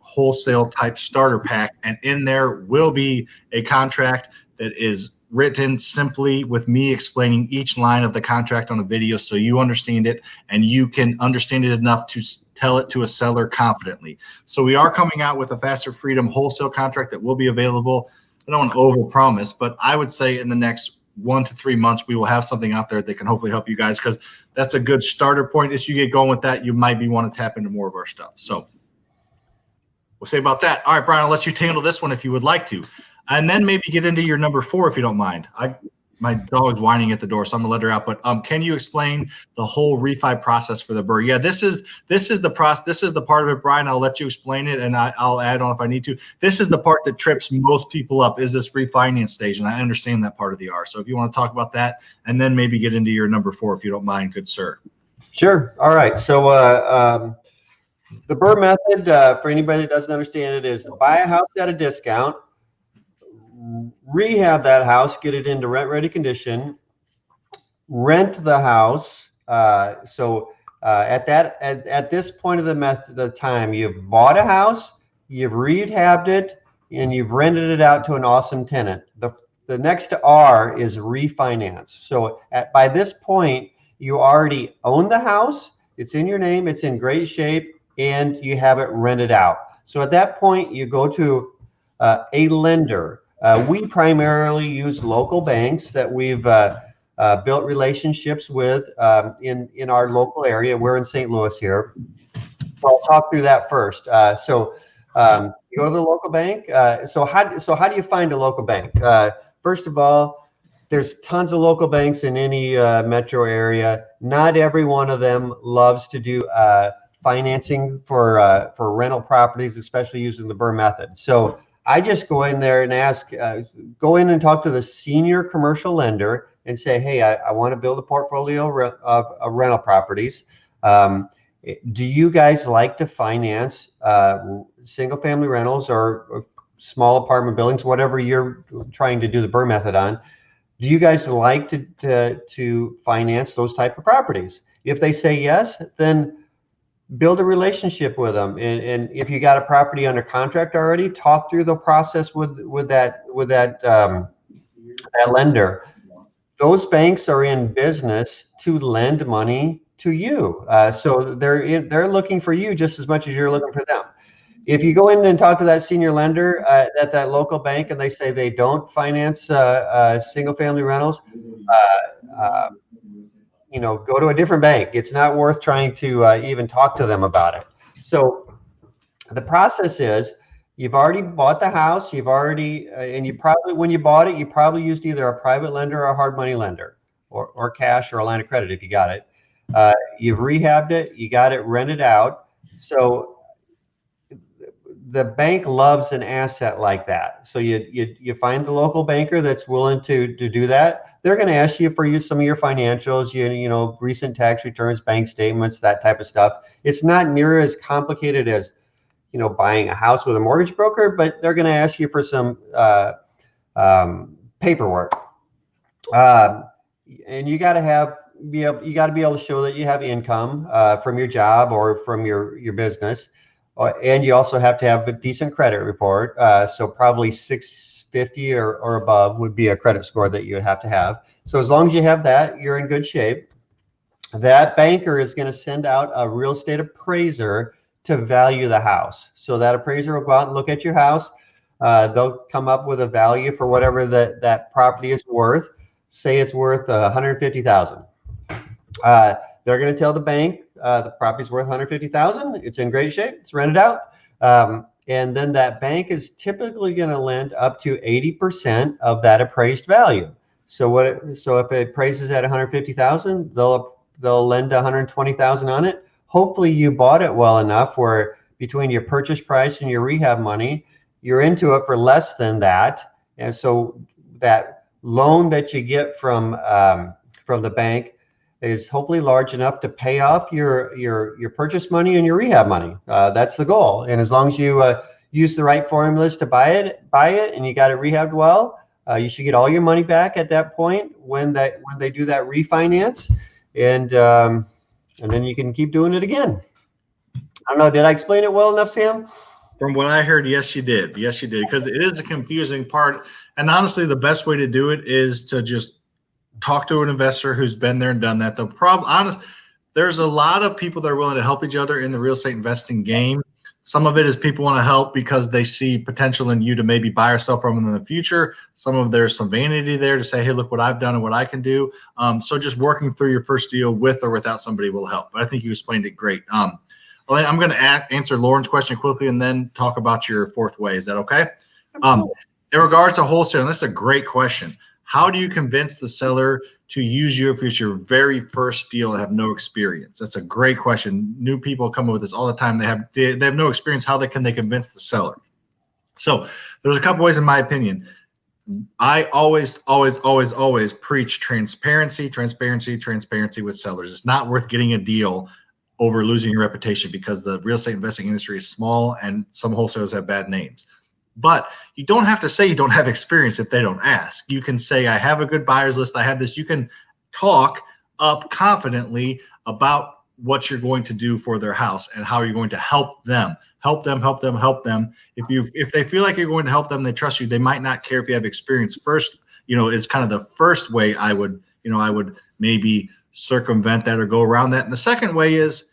wholesale type starter pack, and in there will be a contract that is written simply with me explaining each line of the contract on a video so you understand it and you can understand it enough to tell it to a seller confidently. So we are coming out with a FasterFreedom wholesale contract that will be available. I don't want to overpromise, but I would say in the next 1 to 3 months we will have something out there that can hopefully help you guys, because that's a good starter point. As you get going with that, you might be want to tap into more of our stuff. So we'll say about that. All right, Bryan, I'll let you handle this one if you would like to, and then maybe get into your number 4 if you don't mind. My dog's whining at the door, so I'm gonna let her out. But can you explain the whole refi process for the Burr? Yeah, this is the process. This is the part of it, Bryan. I'll let you explain it, and I'll add on if I need to. This is the part that trips most people up, is this refinance stage, and I understand that part of the R. So if you want to talk about that, and then maybe get into your number 4 if you don't mind, good sir. Sure. All right. So the Burr method, for anybody that doesn't understand it, is buy a house at a discount, rehab that house, get it into rent-ready condition, rent the house. At this point of the time, you've bought a house, you've rehabbed it, and you've rented it out to an awesome tenant. The next R is refinance. So by this point, you already own the house. It's in your name. It's in great shape. And you have it rented out. So at that point, you go to a lender. We primarily use local banks that we've built relationships with in our local area. We're in St. Louis here. So I'll talk through that first. You go to the local bank. So how do you find a local bank? First of all, there's tons of local banks in any metro area. Not every one of them loves to do financing for rental properties, especially using the Burr method. So I just go in there and ask, go in and talk to the senior commercial lender and say, hey, I want to build a portfolio of rental properties. Do you guys like to finance single family rentals or small apartment buildings, whatever you're trying to do the Burr method on? Do you guys like to finance those type of properties? If they say yes, then build a relationship with them, and if you got a property under contract already, talk through the process with that lender. Those banks are in business to lend money to you, so they're looking for you just as much as you're looking for them. If you go in and talk to that senior lender at that local bank and they say they don't finance single family rentals, go to a different bank. It's not worth trying to even talk to them about it. So the process is, you've already bought the house, and you probably, when you bought it, you probably used either a private lender or a hard money lender, or cash or a line of credit if you got it. You've rehabbed it, you got it rented out. So the bank loves an asset like that. So you find the local banker that's willing to do that. They're going to ask you for some of your financials, recent tax returns, bank statements, that type of stuff. It's not near as complicated as, buying a house with a mortgage broker, but they're going to ask you for some paperwork. And you got to be able to show that you have income from your job or from your business. And you also have to have a decent credit report. So probably 650 or above would be a credit score that you would have to have. So as long as you have that, you're in good shape. That banker is going to send out a real estate appraiser to value the house. So that appraiser will go out and look at your house. They'll come up with a value for whatever that property is worth. Say it's worth 150,000. They're going to tell the bank the property's worth 150,000. It's in great shape. It's rented out. And then that bank is typically going to lend up to 80% of that appraised value. So if it appraises at 150,000, they'll lend 120,000 on it. Hopefully you bought it well enough where between your purchase price and your rehab money, you're into it for less than that. And so that loan that you get from the bank is hopefully large enough to pay off your purchase money and your rehab money. That's the goal. And as long as you use the right formulas to buy it, and you got it rehabbed well, you should get all your money back at that point when they do that refinance, and then you can keep doing it again. I don't know. Did I explain it well enough, Sam? From what I heard, yes, you did. Yes, you did. Because it is a confusing part. And honestly, the best way to do it is to just talk to an investor who's been there and done that. The problem, there's a lot of people that are willing to help each other in the real estate investing game. Some of it is people want to help because they see potential in you to maybe buy or sell from them in the future. Some of there's some vanity there to say, hey, look what I've done and what I can do. So just working through your first deal with or without somebody will help. But I think you explained it great. I'm going to answer Lauren's question quickly and then talk about your fourth way. Is that okay? In regards to wholesale, and this is a great question. How do you convince the seller to use you if it's your very first deal and have no experience? That's a great question. New people come up with this all the time. They have no experience. How can they convince the seller? So there's a couple ways, in my opinion. I always preach transparency with sellers. It's not worth getting a deal over losing your reputation because the real estate investing industry is small and some wholesalers have bad names. But you don't have to say you don't have experience if they don't ask. You can say, I have a good buyer's list. I have this. You can talk up confidently about what you're going to do for their house and how you're going to help them. Help them. If they feel like you're going to help them, they trust you. They might not care if you have experience. First, is kind of the first way I would maybe circumvent that or go around that. And the second way is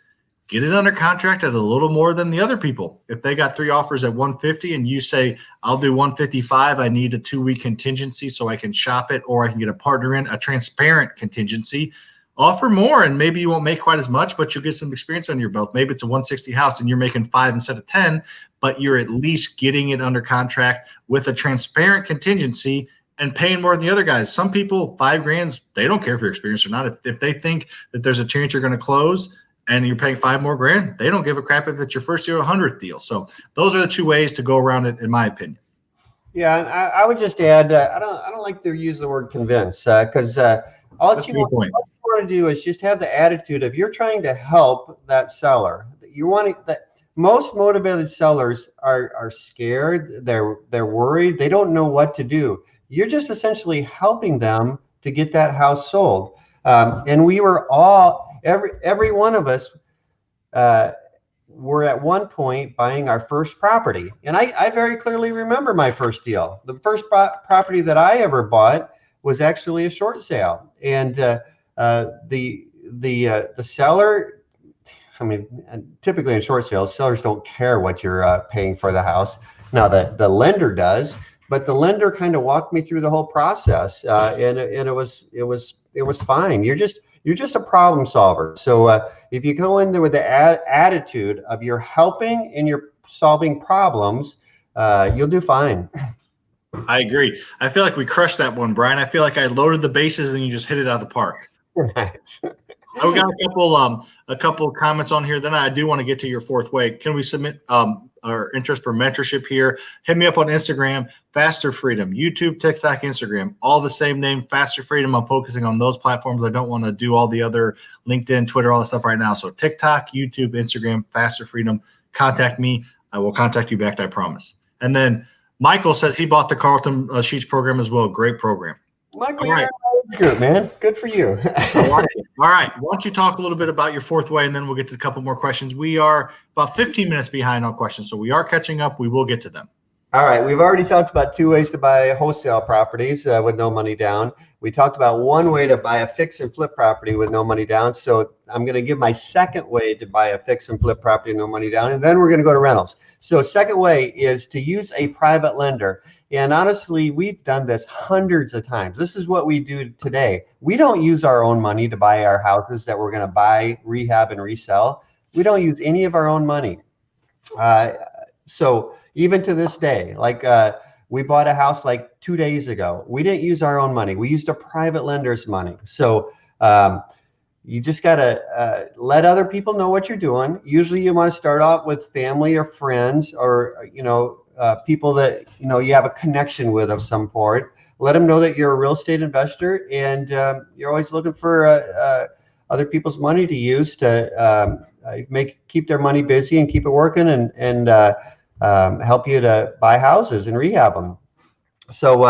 get it under contract at a little more than the other people. If they got 3 offers at 150 and you say, I'll do 155, I need a 2-week contingency so I can shop it, or I can get a partner in, a transparent contingency, offer more. And maybe you won't make quite as much, but you'll get some experience on your belt. Maybe it's a 160 house and you're making 5 instead of 10, but you're at least getting it under contract with a transparent contingency and paying more than the other guys. Some people, $5,000, they don't care if you're experienced or not. If they think that there's a chance you're going to close, and you're paying $5 more grand, they don't give a crap if it's your first year or 100th deal. So those are the 2 ways to go around it, in my opinion. Yeah, and I would just add, I don't like to use the word convince because all you want to do is just have the attitude of you're trying to help that seller. You want that. Most motivated sellers are scared. They're worried. They don't know what to do. You're just essentially helping them to get that house sold. And we were all. Every one of us were at one point buying our first property. And I very clearly remember my first deal. The first property that I ever bought was actually a short sale. And the seller, typically in short sales, sellers don't care what you're paying for the house. Now the lender does, but the lender kind of walked me through the whole process. And it was fine. You're just a problem solver. So if you go into with the attitude of you're helping and you're solving problems, you'll do fine. I agree. I feel like we crushed that one, Brian. I feel like I loaded the bases and you just hit it out of the park. Nice. We got a couple comments on here. Then I do want to get to your fourth way. Can we submit our interest for mentorship here? Hit me up on Instagram, FasterFreedom, YouTube, TikTok, Instagram, all the same name, FasterFreedom. I'm focusing on those platforms. I don't want to do all the other LinkedIn, Twitter, all that stuff right now. So TikTok, YouTube, Instagram, FasterFreedom. Contact me. I will contact you back, I promise. And then Michael says he bought the Carlton Sheets program as well. Great program. Michael, you're good, man. Good for you. All right. Why don't you talk a little bit about your fourth way, and then we'll get to a couple more questions. We are about 15 minutes behind on questions, so we are catching up. We will get to them. All right, we've already talked about 2 ways to buy wholesale properties with no money down. We talked about 1 way to buy a fix and flip property with no money down. So I'm going to give my second way to buy a fix and flip property with no money down, and then we're going to go to rentals. So second way is to use a private lender. And honestly, we've done this hundreds of times. This is what we do today. We don't use our own money to buy our houses that we're going to buy, rehab, and resell. We don't use any of our own money. So even to this day, like we bought a house like 2 days ago. We didn't use our own money. We used a private lender's money. So you just got to let other people know what you're doing. Usually you want to start off with family or friends or, people that, you have a connection with of some sort. Let them know that you're a real estate investor and you're always looking for other people's money to use to keep their money busy and keep it working and help you to buy houses and rehab them. So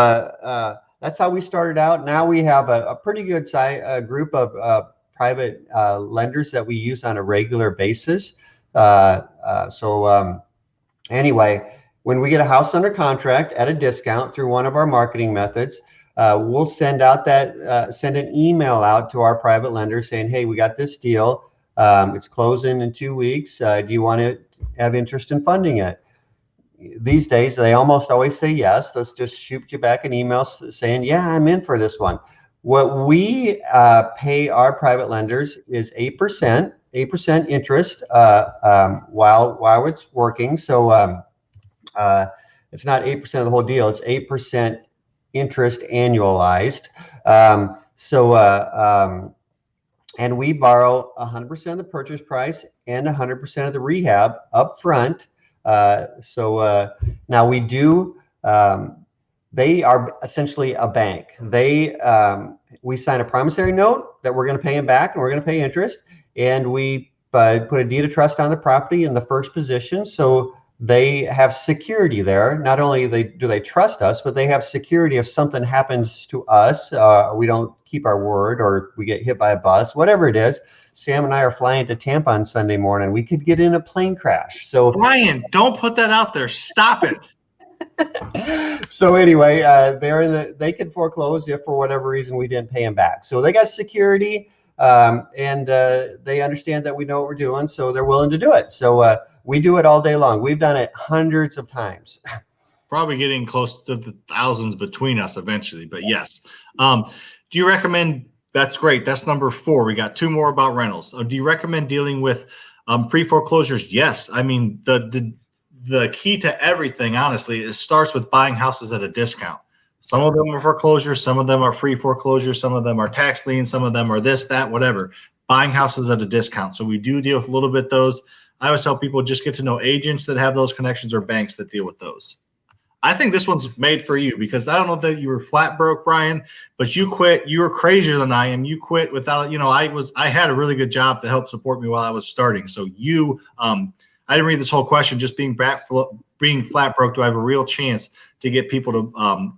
that's how we started out. Now we have a pretty good group of private lenders that we use on a regular basis. Anyway, when we get a house under contract at a discount through one of our marketing methods, we'll send an email out to our private lenders saying, hey, we got this deal. It's closing in 2 weeks. Do you want to have interest in funding it? These days, they almost always say yes. Let's just shoot you back an email saying, yeah, I'm in for this one. What we pay our private lenders is 8% interest while it's working. So it's not 8% of the whole deal. It's 8% interest annualized. And we borrow 100% of the purchase price and 100% of the rehab up front. Now we do, they are essentially a bank. We sign a promissory note that we're going to pay them back and we're going to pay interest. And we put a deed of trust on the property in the first position. So they have security there. Not only do they trust us, but they have security if something happens to us, we don't keep our word or we get hit by a bus, whatever it is. Sam and I are flying to Tampa on Sunday morning. We could get in a plane crash. So Bryan, don't put that out there. Stop it. So anyway, they could foreclose if for whatever reason we didn't pay them back. So they got security and they understand that we know what we're doing. So they're willing to do it. So we do it all day long. We've done it hundreds of times. Probably getting close to the thousands between us eventually, but yes. Do you recommend? That's great. That's number 4. We got 2 more about rentals. Do you recommend dealing with pre-foreclosures? Yes. I mean, the key to everything, honestly, it starts with buying houses at a discount. Some of them are foreclosures. Some of them are free foreclosures. Some of them are tax liens. Some of them are this, that, whatever. Buying houses at a discount. So we do deal with a little bit those. I always tell people just get to know agents that have those connections or banks that deal with those. I think this one's made for you because I don't know that you were flat broke, Bryan, but you quit. You were crazier than I am. You quit without, I had a really good job to help support me while I was starting. So I didn't read this whole question. Just being flat broke, do I have a real chance to get people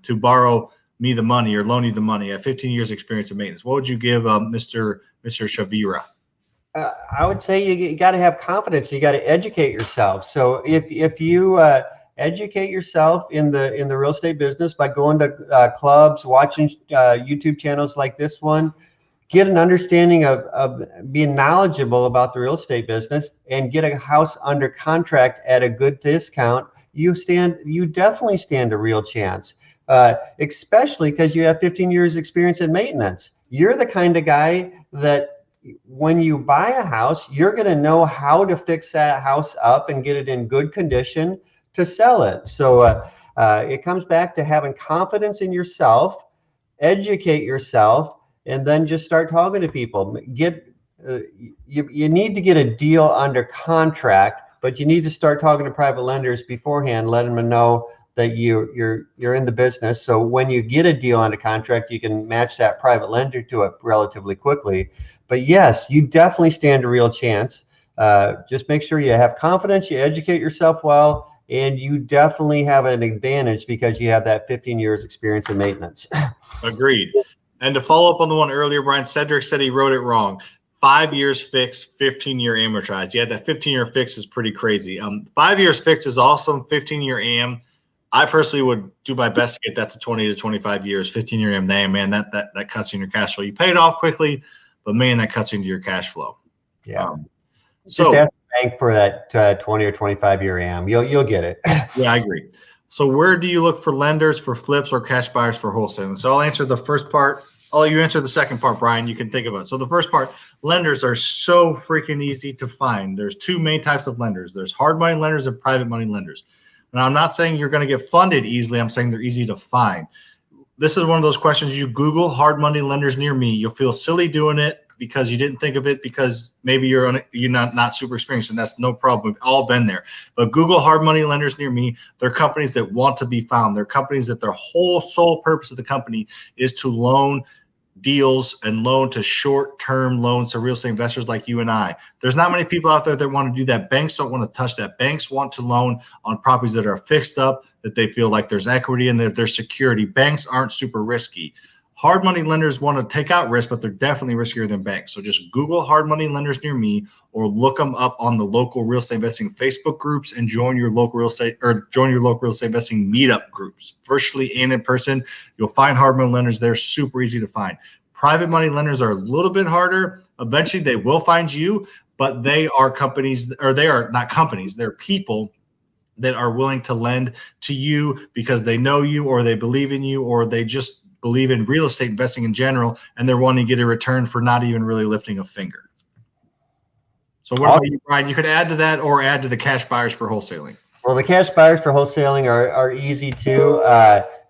to borrow me the money or loan you the money? I have 15 years experience in maintenance. What would you give Mr. Shavira? I would say you got to have confidence. You got to educate yourself. So if you educate yourself in the real estate business by going to clubs, watching YouTube channels like this one, get an understanding of being knowledgeable about the real estate business and get a house under contract at a good discount, you definitely stand a real chance, especially because you have 15 years experience in maintenance. You're the kind of guy that when you buy a house, you're going to know how to fix that house up and get it in good condition to sell it. So it comes back to having confidence in yourself, educate yourself, and then just start talking to people. You need to get a deal under contract, but you need to start talking to private lenders beforehand, letting them know that you're in the business. So when you get a deal under contract, you can match that private lender to it relatively quickly. But yes, you definitely stand a real chance. Just make sure you have confidence, you educate yourself well, and you definitely have an advantage because you have that 15 years experience in maintenance. Agreed. And to follow up on the one earlier, Bryan, Cedric said he wrote it wrong. 5 years fixed, 15-year amortized. Yeah, that 15-year fix is pretty crazy. 5 years fixed is awesome. 15-year am. I personally would do my best to get that to 20 to 25 years, 15-year M&A. Man, that cuts in your cash flow. You pay it off quickly, but man, that cuts into your cash flow. Yeah. So just ask the bank for that 20 or 25-year AM. You'll get it. Yeah, I agree. So where do you look for lenders for flips or cash buyers for wholesaling? So I'll answer the first part. I'll you answer the second part, Brian. You can think about it. So the first part, lenders are so freaking easy to find. There's two main types of lenders. There's hard money lenders and private money lenders. Now, I'm not saying you're going to get funded easily. I'm saying they're easy to find. This is one of those questions you Google hard money lenders near me. You'll feel silly doing it because you didn't think of it because maybe you're not super experienced, and that's no problem. We've all been there. But Google hard money lenders near me. They're companies that want to be found. They're companies that their whole sole purpose of the company is to loan deals and loan to short-term loans to real estate investors like you and I. There's not many people out there that want to do that. Banks don't want to touch that. Banks want to loan on properties that are fixed up, that they feel like there's equity in their security. Banks aren't super risky. Hard money lenders want to take out risk, but they're definitely riskier than banks. So just Google hard money lenders near me, or look them up on the local real estate investing Facebook groups and join your local real estate investing meetup groups, virtually and in person. You'll find hard money lenders. They're super easy to find. Private money lenders are a little bit harder. Eventually they will find you, but they are companies, or they are not companies. They're people that are willing to lend to you because they know you, or they believe in you, or they just believe in real estate investing in general, and they're wanting to get a return for not even really lifting a finger. So what about you, Brian? You could add to that, or add to the cash buyers for wholesaling. Well, the cash buyers for wholesaling are easy too.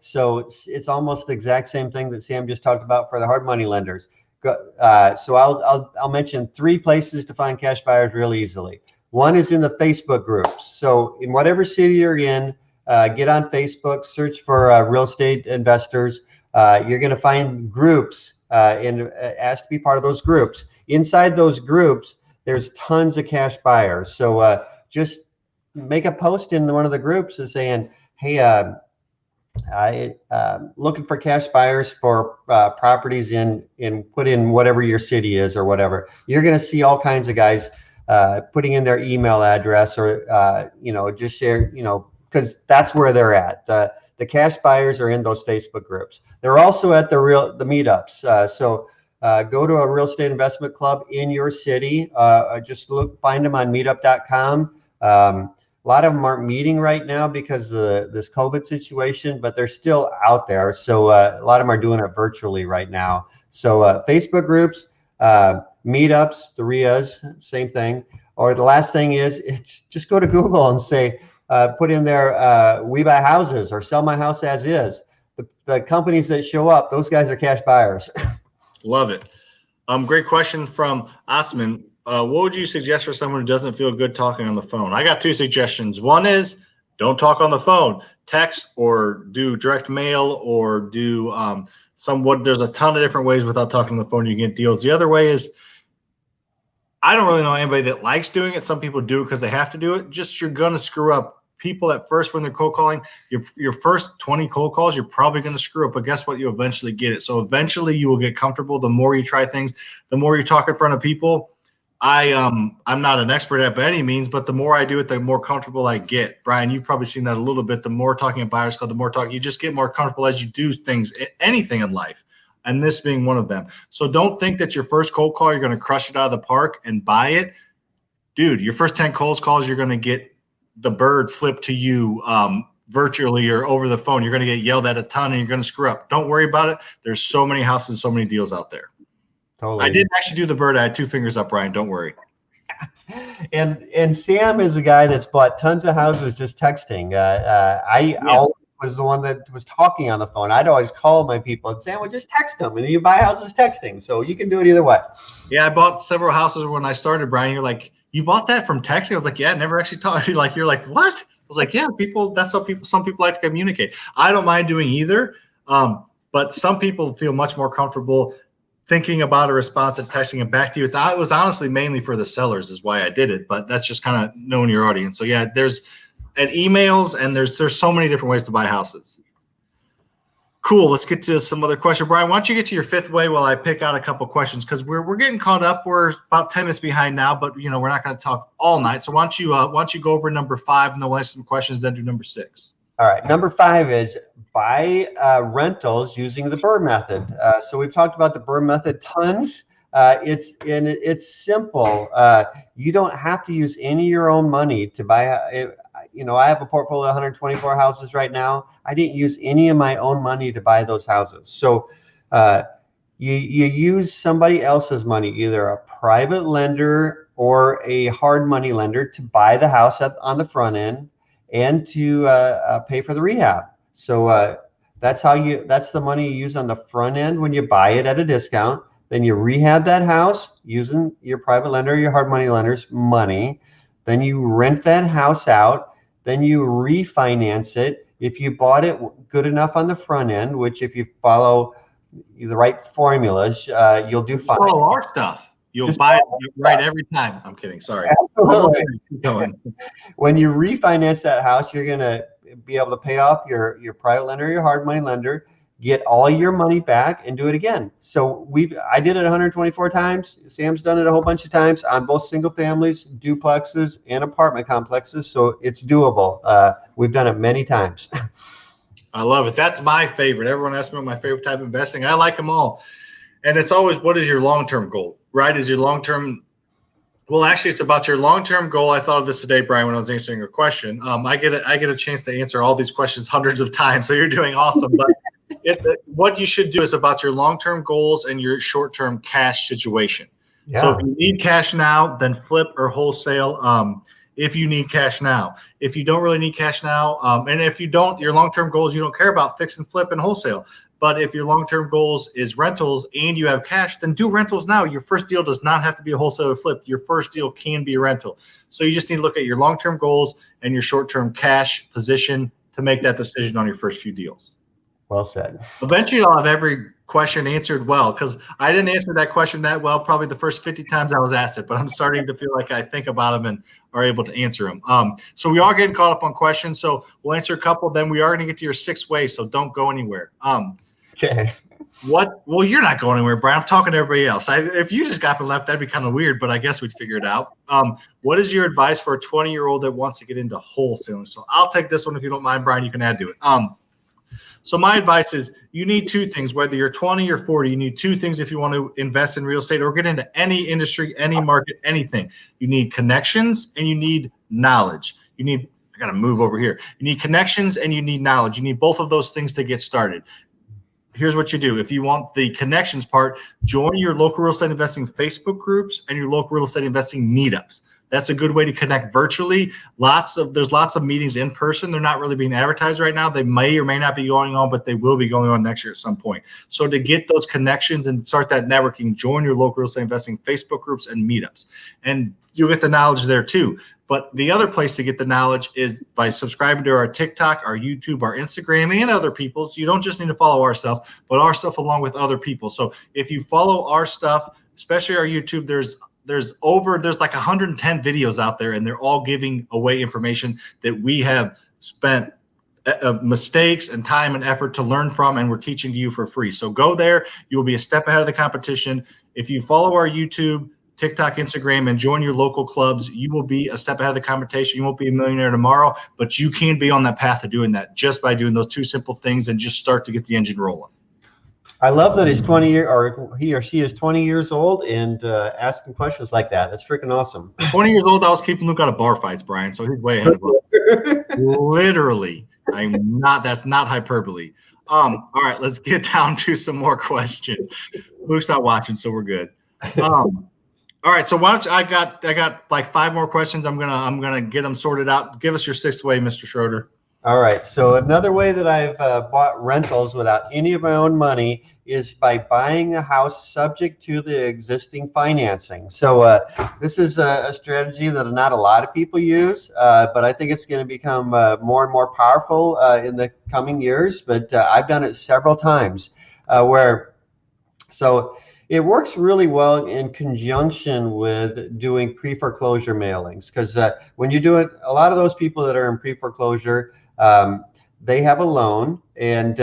So it's almost the exact same thing that Sam just talked about for the hard money lenders. So I'll mention 3 places to find cash buyers real easily. One is in the Facebook groups. So in whatever city you're in, get on Facebook, search for real estate investors. You're going to find groups and ask to be part of those groups. Inside those groups, there's tons of cash buyers. So just make a post in one of the groups and saying, hey, looking for cash buyers for properties in put in whatever your city is or whatever. You're going to see all kinds of guys putting in their email address, or just share, because that's where they're at. The cash buyers are in those Facebook groups. They're also at the meetups. So go to a real estate investment club in your city. Just find them on meetup.com. A lot of them aren't meeting right now because of this COVID situation, but they're still out there. So a lot of them are doing it virtually right now. So Facebook groups, meetups, the RIAs, same thing. Or the last thing is, it's just go to Google and say, put in there, we buy houses or sell my house as is. The companies that show up, those guys are cash buyers. Love it. Great question from Osman. What would you suggest for someone who doesn't feel good talking on the phone? I got 2 suggestions. One is don't talk on the phone. Text or do direct mail, or do there's a ton of different ways without talking on the phone you can get deals. The other way is, I don't really know anybody that likes doing it. Some people do it because they have to do it. Just, you're going to screw up. People at first, when they're cold calling, your first 20 cold calls, you're probably going to screw up, but guess what? You eventually get it. So eventually you will get comfortable. The more you try things, the more you talk in front of people. I'm not an expert at by any means, but the more I do it, the more comfortable I get. Brian, you've probably seen that a little bit. The more talking at Buyers Club, the more talking, you just get more comfortable as you do things, anything in life, and this being one of them. So don't think that your first cold call, you're going to crush it out of the park and buy it. Dude, your first 10 cold calls, you're going to get the bird flipped to you virtually or over the phone. You're going to get yelled at a ton and you're going to screw up. Don't worry about it. There's so many houses, so many deals out there. Totally. I didn't actually do the bird. I had 2 fingers up, Brian. Don't worry. And Sam is a guy that's bought tons of houses just texting. I was the one that was talking on the phone. I'd always call my people and say, well, just text them. And you buy houses texting. So you can do it either way. Yeah, I bought several houses when I started, Brian. You're like, you bought that from texting? I was like, yeah, I never actually talked. You're like, what? I was like, yeah, that's how some people like to communicate. I don't mind doing either. But some people feel much more comfortable thinking about a response and texting it back to you. It was honestly mainly for the sellers is why I did it, but that's just kind of knowing your audience. So yeah, there's emails, and there's so many different ways to buy houses. Cool. Let's get to some other questions. Brian, why don't you get to your 5th way while I pick out a couple questions, because we're getting caught up. We're about 10 minutes behind now, but we're not going to talk all night. So why don't you go over number 5, and then we'll ask some questions, then do number 6. All right. Number 5 is buy rentals using the Burr Method. So we've talked about the Burr Method tons. It's simple. You don't have to use any of your own money to buy. I have a portfolio of 124 houses right now. I didn't use any of my own money to buy those houses. So you use somebody else's money, either a private lender or a hard money lender, to buy the house on the front end and to pay for the rehab. So that's the money you use on the front end when you buy it at a discount. Then you rehab that house using your private lender or your hard money lender's money. Then you rent that house out. Then you refinance it. If you bought it good enough on the front end, which if you follow the right formulas, you'll do fine. Follow our stuff. You'll just buy it right every time. I'm kidding. Sorry. Absolutely. Keep going. When you refinance that house, you're going to be able to pay off your private lender, your hard money lender, get all your money back, and do it again. So I did it 124 times. Sam's done it a whole bunch of times on both single families, duplexes, and apartment complexes. So it's doable. We've done it many times. I love it. That's my favorite. Everyone asks me what my favorite type of investing. I like them all. And it's always, what is your long-term goal, right? Is your long-term, well, actually, it's about your long-term goal. I thought of this today, Brian, when I was answering your question. I get a chance to answer all these questions hundreds of times, so you're doing awesome. But what you should do is about your long-term goals and your short-term cash situation. Yeah. So if you need cash now, then flip or wholesale. If you need cash now, if you don't really need cash now, and if you don't, your long-term goals, you don't care about fix and flip and wholesale. But if your long-term goals is rentals and you have cash, then do rentals now. Your first deal does not have to be a wholesale or flip. Your first deal can be a rental. So you just need to look at your long-term goals and your short-term cash position to make that decision on your first few deals. Well said. Eventually, I'll have every question answered well, because I didn't answer that question that well probably the first 50 times I was asked it, but I'm starting to feel like I think about them and are able to answer them. So we are getting caught up on questions, so we'll answer a couple, then we are going to get to your 6th way, so don't go anywhere. Okay. Well, you're not going anywhere, Brian. I'm talking to everybody else. If you just got left, that'd be kind of weird, but I guess we'd figure it out. What is your advice for a 20-year-old that wants to get into wholesaling? So I'll take this one if you don't mind, Brian. You can add to it. So my advice is you need 2 things, whether you're 20 or 40, you need 2 things if you want to invest in real estate or get into any industry, any market, anything. You need connections and you need knowledge. I got to move over here. You need connections and you need knowledge. You need both of those things to get started. Here's what you do. If you want the connections part, join your local real estate investing Facebook groups and your local real estate investing meetups. That's a good way to connect virtually. There's lots of meetings in person. They're not really being advertised right now. They may or may not be going on, but they will be going on next year at some point. So to get those connections and start that networking, join your local real estate investing Facebook groups and meetups. And you'll get the knowledge there too. But the other place to get the knowledge is by subscribing to our TikTok, our YouTube, our Instagram, and other people's. You don't just need to follow our stuff, but our stuff along with other people. So if you follow our stuff, especially our YouTube, there's like 110 videos out there, and they're all giving away information that we have spent mistakes and time and effort to learn from, and we're teaching to you for free. So go there. You will be a step ahead of the competition. If you follow our YouTube, TikTok, Instagram, and join your local clubs, you will be a step ahead of the competition. You won't be a millionaire tomorrow, but you can be on that path to doing that just by doing those 2 simple things and just start to get the engine rolling. I love that he or she is 20 years old and asking questions like that. That's freaking awesome. 20 years old, I was keeping Luke out of bar fights, Brian, so he's way ahead of us. Literally. That's not hyperbole. All right, let's get down to some more questions. Luke's not watching, so we're good. All right, so I got like 5 more questions. I'm gonna get them sorted out. Give us your 6th way, Mr. Schroeder. All right. So another way that I've bought rentals without any of my own money is by buying a house subject to the existing financing. So this is a strategy that not a lot of people use, but I think it's going to become more and more powerful in the coming years. But I've done it several times so it works really well in conjunction with doing pre-foreclosure mailings, because when you do it, a lot of those people that are in pre-foreclosure, they have a loan, and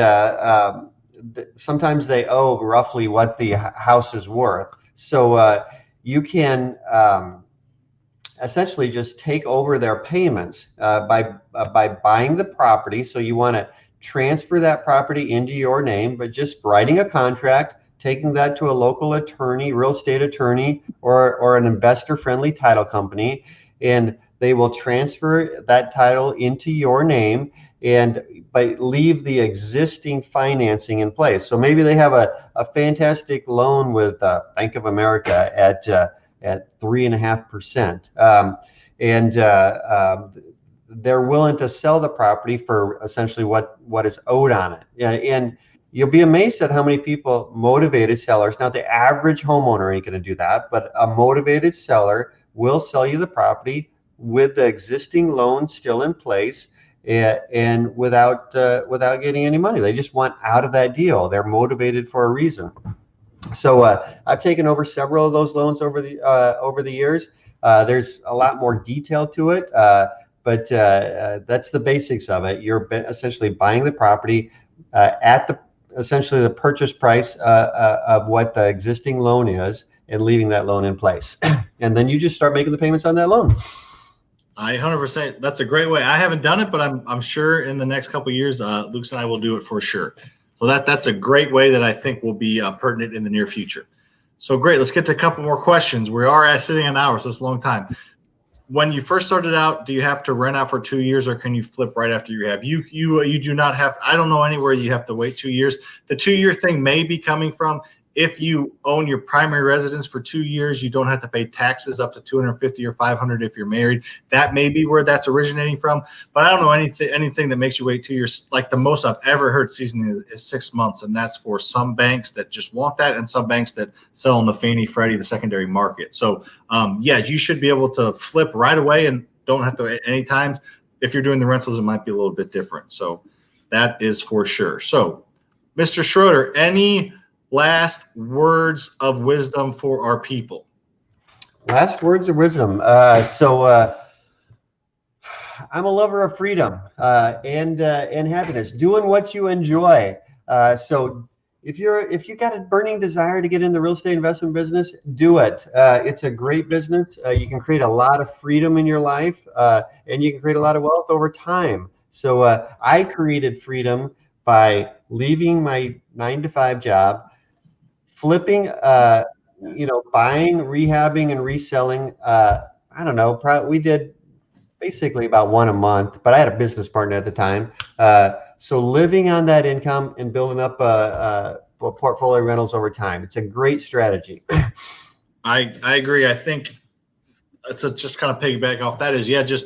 sometimes they owe roughly what the house is worth. So you can essentially just take over their payments by buying the property. So you want to transfer that property into your name, but just writing a contract, taking that to a local attorney, real estate attorney, or an investor-friendly title company, and they will transfer that title into your name but leave the existing financing in place. So maybe they have a fantastic loan with Bank of America at 3.5%, they're willing to sell the property for essentially what is owed on it. And you'll be amazed at how many people, motivated sellers. Now, the average homeowner ain't going to do that, but a motivated seller will sell you the property with the existing loan still in place, and without getting any money. They just want out of that deal. They're motivated for a reason. So I've taken over several of those loans over the years. There's a lot more detail to it, but that's the basics of it. You're essentially buying the property at essentially the purchase price of what the existing loan is, and leaving that loan in place. And then you just start making the payments on that loan. I 100%. That's a great way. I haven't done it, but I'm sure in the next couple of years, Luke and I will do it for sure. So that's a great way that I think will be pertinent in the near future. So great. Let's get to a couple more questions. We are sitting an hour, so it's a long time. When you first started out, do you have to rent out for 2 years, or can you flip right after you have? You do not have. I don't know anywhere you have to wait 2 years. The 2-year thing may be coming from, if you own your primary residence for 2 years, you don't have to pay taxes up to $250 or $500 if you're married. That may be where that's originating from. But I don't know anything that makes you wait 2 years. Like, the most I've ever heard seasoning is 6 months, and that's for some banks that just want that, and some banks that sell on the Fannie Freddie, the secondary market. So yeah, you should be able to flip right away and don't have to at any times. If you're doing the rentals, it might be a little bit different. So that is for sure. So Mr. Schroeder, any last words of wisdom for our people? Last words of wisdom. I'm a lover of freedom and happiness, doing what you enjoy. So if you got a burning desire to get in the real estate investment business, do it. It's a great business. You can create a lot of freedom in your life, and you can create a lot of wealth over time. So I created freedom by leaving my 9-to-5 job, flipping, buying, rehabbing, and reselling. I don't know. We did basically about one a month, but I had a business partner at the time. So living on that income and building up a portfolio of rentals over time. It's a great strategy. I agree. I think to just kind of piggyback off that is, just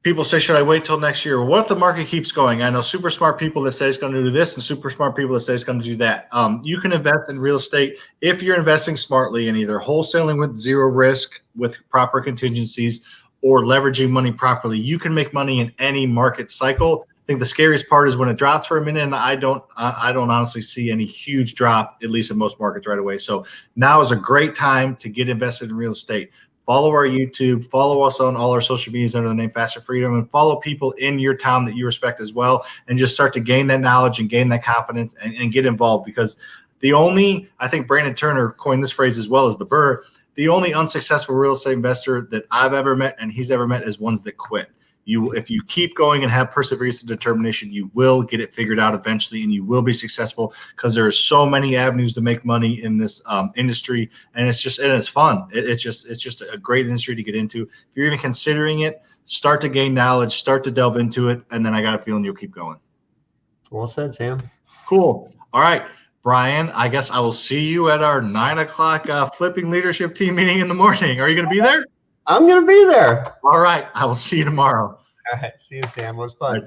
people say, should I wait till next year? What if the market keeps going? I know super smart people that say it's going to do this, and super smart people that say it's going to do that. You can invest in real estate if you're investing smartly in either wholesaling with zero risk, with proper contingencies, or leveraging money properly. You can make money in any market cycle. I think the scariest part is when it drops for a minute, and I don't honestly see any huge drop, at least in most markets, right away. So now is a great time to get invested in real estate. Follow our YouTube, follow us on all our social medias under the name FasterFreedom, and follow people in your town that you respect as well, and just start to gain that knowledge and gain that confidence and get involved. Because I think Brandon Turner coined this phrase as well as the Burr, the only unsuccessful real estate investor that I've ever met and he's ever met is ones that quit. If you keep going and have perseverance and determination, you will get it figured out eventually, and you will be successful, because there are so many avenues to make money in this industry, and it's fun. It's just a great industry to get into. If you're even considering it, start to gain knowledge, start to delve into it, and then I got a feeling you'll keep going. Well said, Sam. Cool. All right, Bryan, I guess I will see you at our 9 o'clock flipping leadership team meeting in the morning. Are you going to be there? I'm going to be there. All right. I will see you tomorrow. All right. See you, Sam. It was fun.